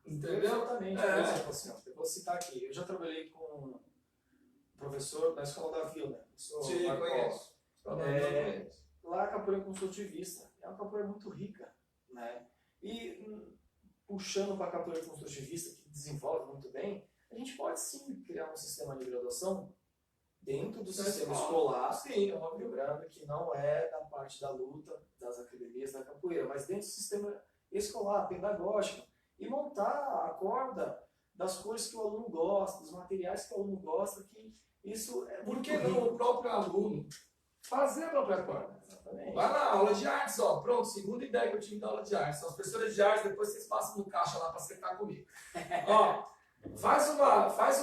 entendeu? Exatamente. Por exemplo, assim, eu vou citar aqui. Eu já trabalhei com um professor na escola da Vila, né? Sim, conheço. Lá a capoeira construtivista é uma capoeira muito rica, né? E puxando para a capoeira construtivista, que desenvolve muito bem, a gente pode sim criar um sistema de graduação dentro do sistema escolar, sim, lembrando que não é da parte da luta, das academias da capoeira, mas dentro do sistema escolar, pedagógico, e montar a corda das cores que o aluno gosta, dos materiais que o aluno gosta, que isso é Por que não o próprio aluno fazer a própria corda? Exatamente. Vai lá, aula de artes, ó, pronto, segunda ideia que eu tive da aula de artes. São as professoras de artes, depois vocês passam no caixa lá para sentar comigo. Ó, faz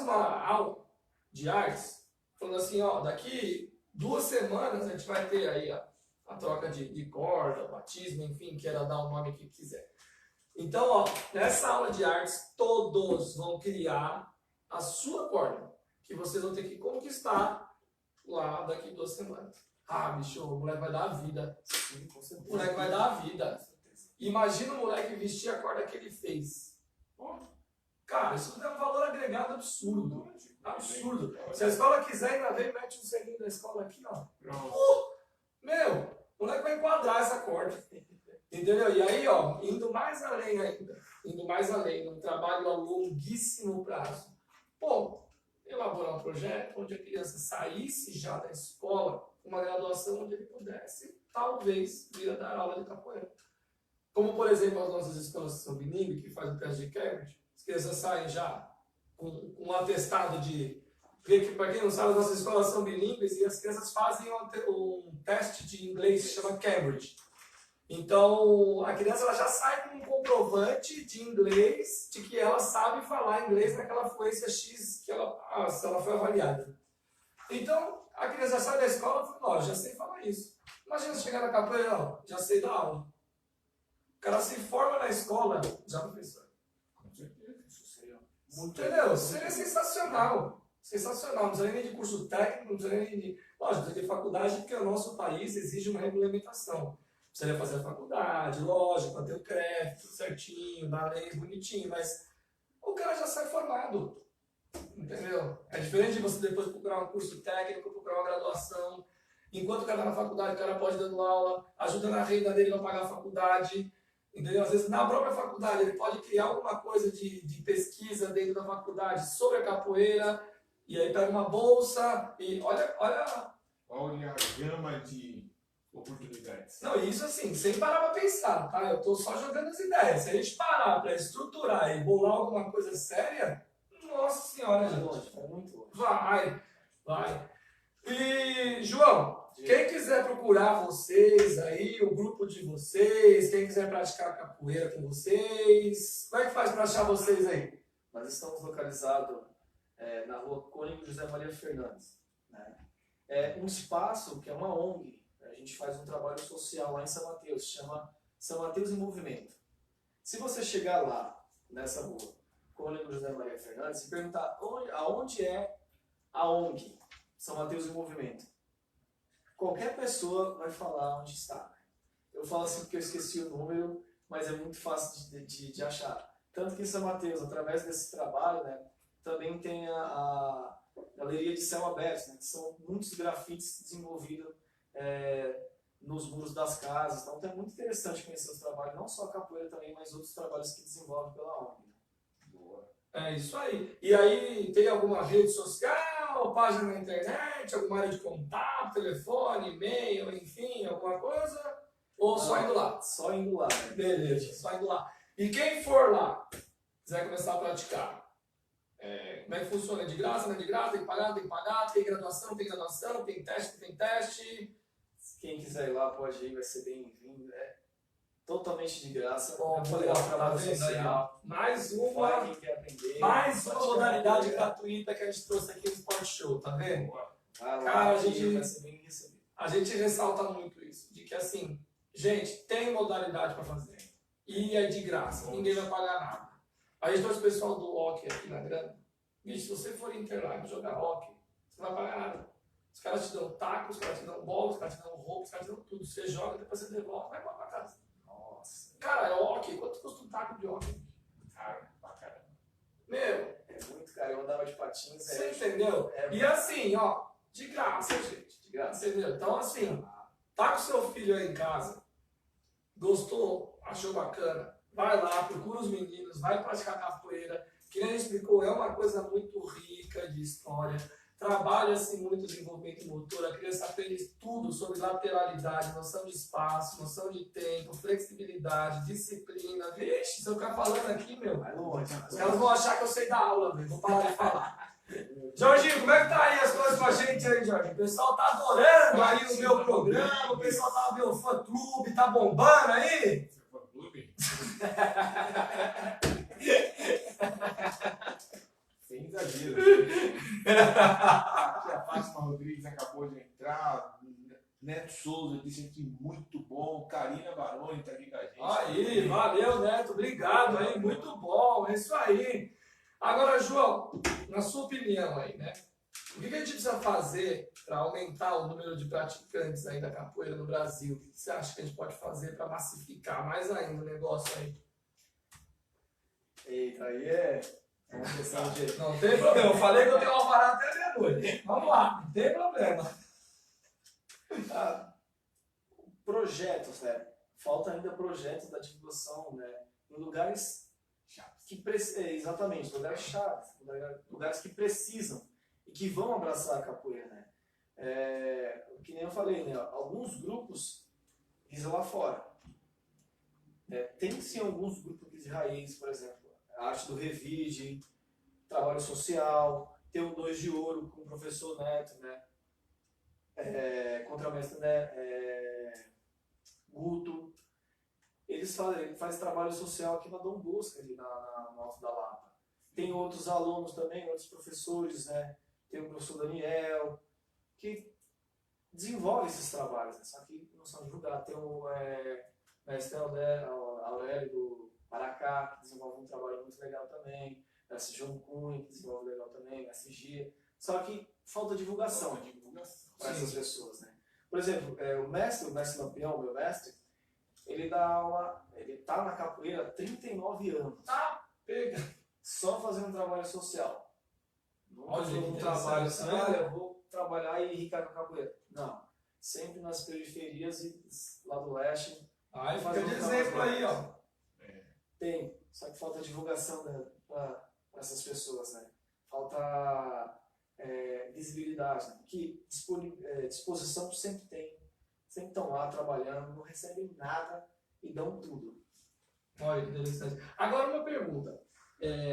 uma aula de artes, falando assim, ó, daqui 2 semanas a gente vai ter aí a troca de corda, batismo, enfim, queira dar o nome que quiser. Então, ó, nessa aula de artes, todos vão criar a sua corda, que vocês vão ter que conquistar lá daqui 2 semanas. Ah, bicho, o moleque vai dar a vida. Sim, com certeza. O moleque vai dar a vida. Imagina o moleque vestir a corda que ele fez. Cara, isso dá um valor agregado absurdo. Absurdo. Se a escola quiser, ainda vem e mete um selinho da escola aqui, ó. Meu, o moleque vai enquadrar essa corda. Entendeu? E aí, ó, indo mais além ainda, num trabalho a longuíssimo prazo. Pô, elaborar um projeto onde a criança saísse já da escola, uma graduação onde ele pudesse, talvez, vir a dar aula de capoeira. Como, por exemplo, as nossas escolas de São Biningue, que faz o teste de Cambridge, as crianças saem já com um atestado de... Porque, para quem não sabe, as nossas escolas são bilíngues e as crianças fazem um teste de inglês que se chama Cambridge. Então, a criança ela já sai com um comprovante de inglês, de que ela sabe falar inglês naquela fluência X que ela foi avaliada. Então, a criança sai da escola e fala, ó, já sei falar isso. Imagina chegar na capoeira, ó, já sei dar aula. O cara se forma na escola, já professor. Com certeza, isso seria Entendeu? Seria sensacional. Sensacional. Não precisa nem de curso técnico, não precisa nem de... Lógico, precisa de faculdade, porque o nosso país exige uma regulamentação. Precisaria fazer a faculdade, lógico, para ter o crédito tudo certinho, dar leis bonitinho, mas o cara já sai formado. Entendeu? É diferente de você depois procurar um curso técnico, procurar uma graduação. Enquanto o cara está na faculdade, o cara pode ir dando aula, ajudando a renda dele a pagar a faculdade. Entendeu? Às vezes, na própria faculdade, ele pode criar alguma coisa de pesquisa dentro da faculdade sobre a capoeira, e aí pega uma bolsa e olha Olha a gama de oportunidades. Não, isso assim, sem parar para pensar, tá? Eu tô só jogando as ideias. Se a gente parar para estruturar e bolar alguma coisa séria, nossa senhora, gente. É muito longe. Vai. E, João, quem quiser procurar vocês aí, o grupo de vocês, quem quiser praticar capoeira com vocês, como é que faz para achar vocês aí? Nós estamos localizados na rua Cônigo José Maria Fernandes. Né? É um espaço que é uma ONG. A gente faz um trabalho social lá em São Mateus, chama São Mateus em Movimento. Se você chegar lá, nessa rua, Cônigo José Maria Fernandes, e perguntar aonde é a ONG, São Mateus em Movimento, qualquer pessoa vai falar onde está. Eu falo assim porque eu esqueci o número, mas é muito fácil de achar. Tanto que em São Mateus, através desse trabalho, né, também tem a Galeria de Céu Aberto, né, que são muitos grafites desenvolvidos nos muros das casas. Então é muito interessante conhecer os trabalhos, não só a capoeira também, mas outros trabalhos que desenvolvem pela ONG. Boa. É isso aí. E aí, tem alguma rede social, página na internet, alguma área de contato, telefone, e-mail, enfim, alguma coisa? Ou só indo lá? Só indo lá. Né? Beleza, só indo lá. E quem for lá, quiser começar a praticar, como é que funciona? É de graça, não é de graça? Tem que pagar, tem graduação, tem teste. Quem quiser ir lá pode ir, vai ser bem-vindo. É totalmente de graça. Bom, fazer o trabalho social. Mais Quem quer aprender. uma modalidade gratuita que a gente trouxe aqui no Sport Show, tá vendo? Vai lá, Cara, vai ser bem recebido. A gente ressalta muito isso, de que assim, gente, tem modalidade para fazer. E é de graça, ninguém vai pagar nada. A gente trouxe o pessoal do hockey aqui na grana. Bicho, se você for em Interlagos jogar hockey, você não vai pagar nada. Os caras te dão taco, os caras te dão bola, os caras te dão roupa, os caras te dão tudo. Você joga, depois você devolve, vai pra casa. Nossa. Cara, é hockey. Quanto custa um taco de hockey? Cara, pra caramba. Meu, É muito caro. Eu andava de patins. você entendeu? E assim, ó, de graça, gente. De graça. Entendeu? Então, assim, tá com seu filho aí em casa, gostou, achou bacana, vai lá, procura os meninos, vai praticar capoeira, que nem a gente explicou, é uma coisa muito rica de história, trabalha-se muito o desenvolvimento motor, a criança aprende tudo sobre lateralidade, noção de espaço, noção de tempo, flexibilidade, disciplina. Vixe, se eu ficar falando aqui, meu, Vai longe. os caras vão achar que eu sei da aula, velho, vou parar de falar. Jorginho, como é que tá aí as coisas com a gente aí, Jorginho? O pessoal tá adorando aí o meu programa, o pessoal tá vendo o fã-clube, tá bombando aí? Fã-clube? Sem exagero. Aqui a Fátima Rodrigues acabou de entrar. Neto Souza disse aqui muito bom. Karina Baroni tá aqui com a gente. Aí, valeu, Neto, obrigado aí, muito bom, é isso aí. Agora, João, na sua opinião aí, né? O que a gente precisa fazer para aumentar o número de praticantes aí da capoeira no Brasil? O que você acha que a gente pode fazer para massificar mais ainda o negócio aí? Eita, aí é uma questão de... Não tem problema, eu falei que eu tenho alvará até meia-noite. Vamos lá, não tem problema. Projetos, né? Falta ainda projetos da divulgação, né? Em lugares que exatamente, lugares chaves, lugares que precisam e que vão abraçar a capoeira, né? Que nem eu falei, né? Alguns grupos visam lá fora. Tem sim alguns grupos de raiz, por exemplo, a arte do revide, trabalho social, tem o 2 de Ouro com o professor Neto, né? Contramestre, né? Guto. Ele faz trabalho social aqui na Dom Bosco, ali no Alto da Lapa. Tem outros alunos também, outros professores, né? Tem o professor Daniel, que desenvolve esses trabalhos, né? Só que não são divulgados. Tem o mestre Aurélio do Paracá, que desenvolve um trabalho muito legal também. O mestre João Cunha, que desenvolve legal também. O mestre Gia. Só que falta divulgação para essas pessoas, né? Por exemplo, o mestre Lampião, meu mestre, ele dá aula, ele tá na capoeira há 39 anos. Pega. Só fazendo trabalho social. Não Olha, fazendo um trabalho assim, olha, eu vou trabalhar e enricar com a capoeira. Não. Sempre nas periferias e lá do leste. Aí fica de exemplo aí, ó. Tem, só que falta divulgação, né, para essas pessoas, né? Falta visibilidade, né? Que disposição sempre tem. Sempre estão lá trabalhando, não recebem nada e dão tudo. Olha que interessante. Agora uma pergunta.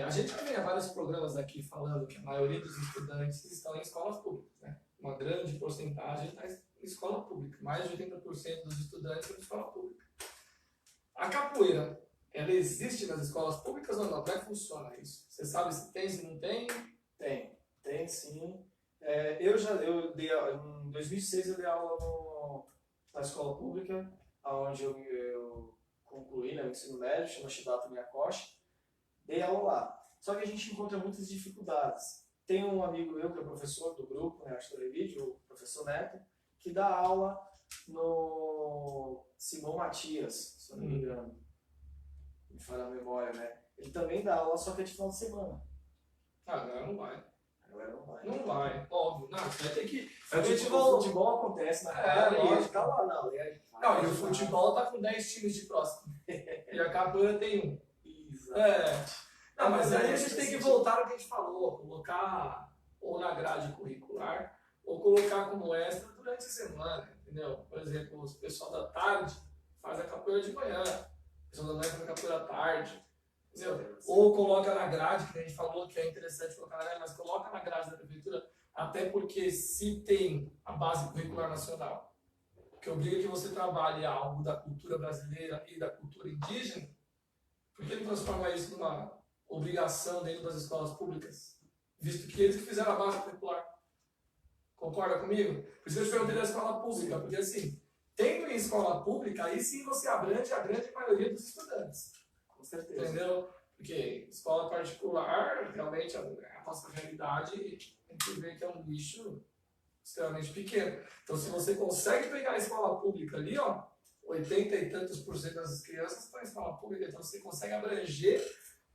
A gente já tem vários programas aqui falando que a maioria dos estudantes estão em escolas públicas, né? Uma grande porcentagem está em escola pública. Mais de 80% dos estudantes estão em escola pública. A capoeira, ela existe nas escolas públicas ou não? Como é que funciona isso? Você sabe se tem, se não tem? Tem sim. Eu dei, em 2006 eu dei aula na escola pública, onde eu concluí, né, o ensino médio, chama Shibata Miyakoshi. Dei aula lá. Só que a gente encontra muitas dificuldades. Tem um amigo meu que é professor do grupo, né, Arte do Revide, o professor Neto, que dá aula no Simão Matias, se eu não me engano. Me falha a memória, né? Ele também dá aula, só que é de final de semana. Agora não vai. Não vai, óbvio. Não, você vai ter que. O futebol acontece na quadra e ele tá lá, não. E o futebol tá com 10 times de próximo. E a capoeira tem um. Exatamente. Não, mas aí a gente tem que voltar ao que a gente falou, colocar ou na grade curricular, ou colocar como extra durante a semana, entendeu? Por exemplo, o pessoal da tarde faz a capoeira de manhã, o pessoal da manhã faz a capoeira à tarde. Entendeu? Ou coloca na grade, que a gente falou que é interessante colocar na grade, mas coloca na grade da prefeitura, até porque se tem a base curricular nacional, que obriga que você trabalhe algo da cultura brasileira e da cultura indígena, por que não transformar isso numa obrigação dentro das escolas públicas? Visto que eles que fizeram a base curricular. Concorda comigo? Por isso que eu te perguntei da escola pública, porque assim, tendo em escola pública, aí sim você abrange a grande maioria dos estudantes. Com certeza. Entendeu? Porque escola particular, realmente, a nossa realidade, a gente vê que é um nicho extremamente pequeno. Então, se você consegue pegar a escola pública ali, ó, 80 e tantos por cento das crianças estão em escola pública, então você consegue abranger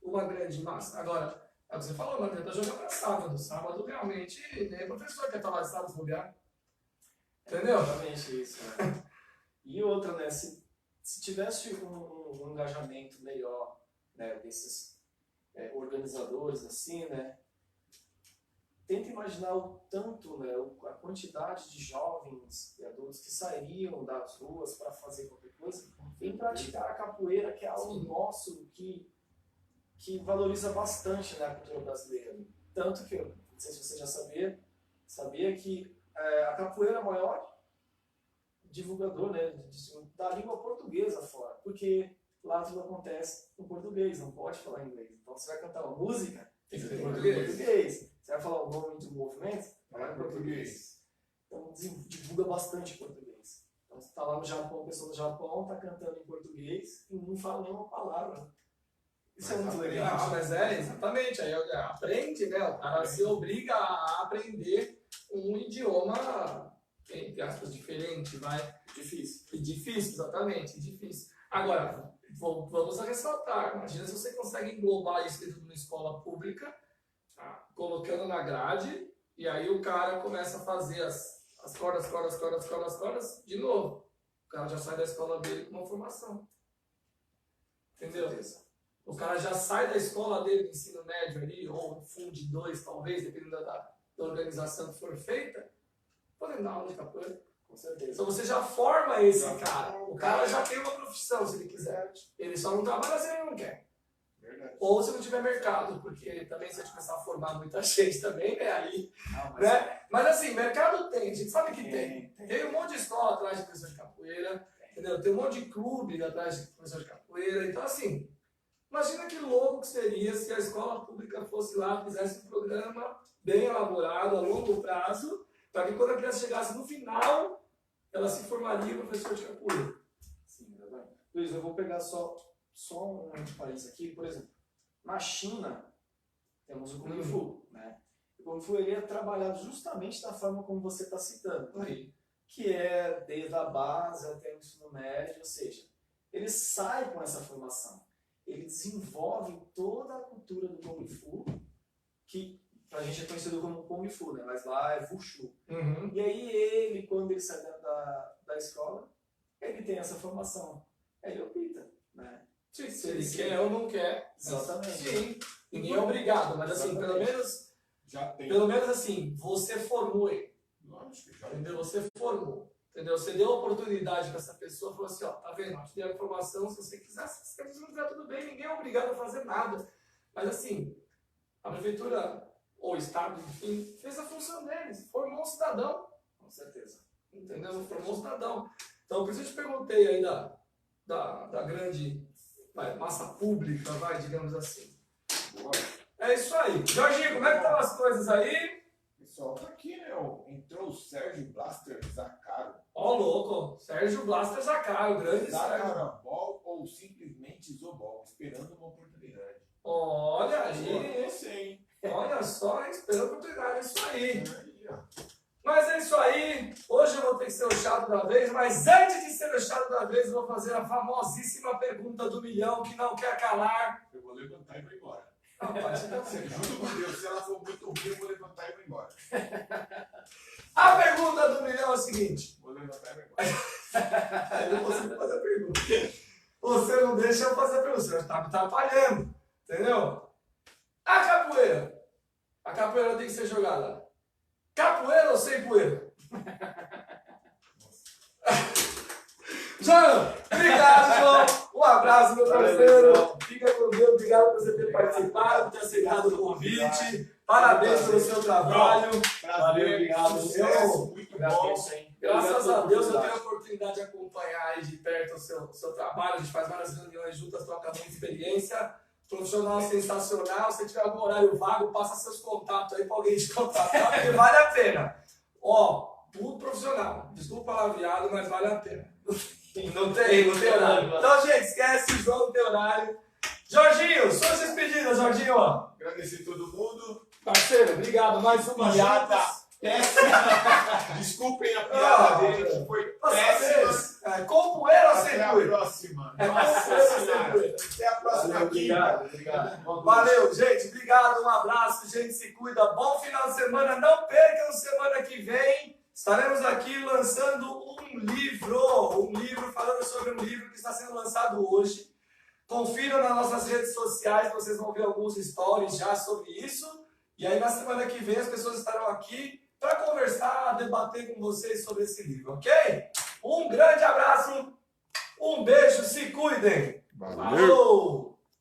uma grande massa. Agora, é o que você falou, não adianta jogar para sábado. Sábado, realmente, nem professor quer estar lá de sábado bobear. Entendeu? Exatamente isso, né? E outra, né? Se tivesse um engajamento melhor, né, desses organizadores, assim, né? Tenta imaginar o tanto, né, a quantidade de jovens e adultos que sairiam das ruas para fazer qualquer coisa e praticar a capoeira, que é algo nosso que valoriza bastante, né, a cultura brasileira. Tanto que, não sei se você já sabia que a capoeira é o maior divulgador, né, da língua portuguesa fora, porque lá tudo acontece em português, não pode falar inglês. Então você vai cantar uma música, Tem que você ter tem que português. ter português. Você vai falar o nome de um movimento, falar em português. Então divulga bastante português. Então você está lá no Japão, a pessoa do Japão está cantando em português e não fala nenhuma palavra. Isso é muito legal. Ah, mas exatamente. Aí aprende, né? O cara se obriga a aprender um idioma, entre aspas, diferente, vai. Difícil. E difícil, exatamente, difícil. Agora, vamos ressaltar. Imagina se você consegue englobar isso dentro de uma escola pública, colocando na grade, e aí o cara começa a fazer as cordas de novo. O cara já sai da escola dele com uma formação. Entendeu? O cara já sai da escola dele do ensino médio ali, ou no Fundo 2, talvez, dependendo da organização que for feita, podendo dar aula de capoeira. Com certeza. Então você já forma esse cara. O cara já tem uma profissão, se ele quiser. Ele só não trabalha se ele não quer. Verdade. Ou se não tiver mercado, porque também se a gente começar a formar muita gente também, né? Aí, Não, mas né? Mas assim, mercado tem, a gente sabe que tem. Tem. Tem um monte de escola atrás de professor de capoeira, entendeu? Tem um monte de clube atrás de professor de capoeira. Então assim, imagina que louco que seria se a escola pública fosse lá, fizesse um programa bem elaborado, a longo prazo, para que quando a criança chegasse no final, ela se formaria professor de capoeira. Sim, verdade. Luiz, eu vou pegar só um país aqui. Por exemplo, na China, temos o Kung Fu, né? O Kung Fu ele é trabalhado justamente da forma como você está citando, Aí. que é desde a base até o ensino médio, ou seja, ele sai com essa formação. Ele desenvolve toda a cultura do Kung Fu, que pra gente é conhecido como Kung Fu, né? Mas lá é Wushu. Uhum. E aí ele, quando ele sai da escola, ele tem essa formação. Aí ele opta, né? Se ele quer ou não quer. Exatamente. Sim. Ninguém é obrigado, mas assim, Já tem. pelo menos assim, você formou ele. Lógico, já Entendeu? Você formou. Entendeu? Você deu a oportunidade para essa pessoa, falou assim, ó, tá vendo? Eu te dei a informação, se você quiser, se você não quiser, tudo bem, ninguém é obrigado a fazer nada. Mas assim, a prefeitura, ou o Estado, enfim, fez a função deles, formou um cidadão. Com certeza. Entendeu? Formou um cidadão. Então, por isso eu te perguntei aí da grande massa pública, digamos assim. Boa. É isso aí. Jorginho, como é que estão as coisas aí? Pessoal, tá aqui, né? Entrou o Sérgio Blaster Zacaro. Ó, louco, Sérgio Blaster Zacaro, o grande Sérgio. Zacarambol ou simplesmente Zobol, esperando uma oportunidade. Olha aí, Eu sei, hein? olha só, esperando a oportunidade, é isso aí. Aí, ó. Mas é isso aí, hoje eu vou ter que ser o chato da vez, mas antes de ser o chato da vez, eu vou fazer a famosíssima pergunta do milhão que não quer calar. Eu vou levantar e vou embora. Não, pode ser Juro por Deus, se ela for muito ruim, eu vou levantar e vou embora. A pergunta do milhão é o seguinte. Vou levantar e vou embora. Eu não consigo fazer a pergunta. Você não deixa eu fazer a pergunta, você está me atrapalhando, entendeu? A capoeira tem que ser jogada. Capoeira ou sem poeira? João, obrigado, João. Um abraço, meu parceiro. Fica com Deus. Obrigado por você ter participado, ter aceitado o convite. Parabéns pelo seu trabalho. Valeu, obrigado. Sucesso, muito bom. Graças a Deus eu tenho a oportunidade de acompanhar aí de perto o seu trabalho. A gente faz várias reuniões juntas, troca muita experiência. Profissional sensacional. Se tiver algum horário vago, passa seus contatos aí para alguém te contatar, porque vale a pena. Ó, tudo profissional. Desculpa o palavreado, mas vale a pena. Não tem horário. Então, gente, esquece o jogo, não tem horário. Jorginho, suas despedidas, Jorginho. Agradecer a todo mundo. Parceiro, obrigado. Mais uma Piada juntos. péssima. Desculpem a piada dele, que foi péssima. Com poeira ou sem Até a poeira? próxima. É, Nossa poeira ou sem Senhora. poeira? Até a próxima quinta. Obrigado. Valeu, gente. Obrigado, um abraço. Gente, se cuida. Bom final de semana. Não percam semana que vem. Estaremos aqui lançando um livro falando sobre um livro que está sendo lançado hoje. Confiram nas nossas redes sociais, vocês vão ver alguns stories já sobre isso. E aí na semana que vem as pessoas estarão aqui para conversar, debater com vocês sobre esse livro, ok? Um grande abraço, um beijo, se cuidem! Valeu! Falou!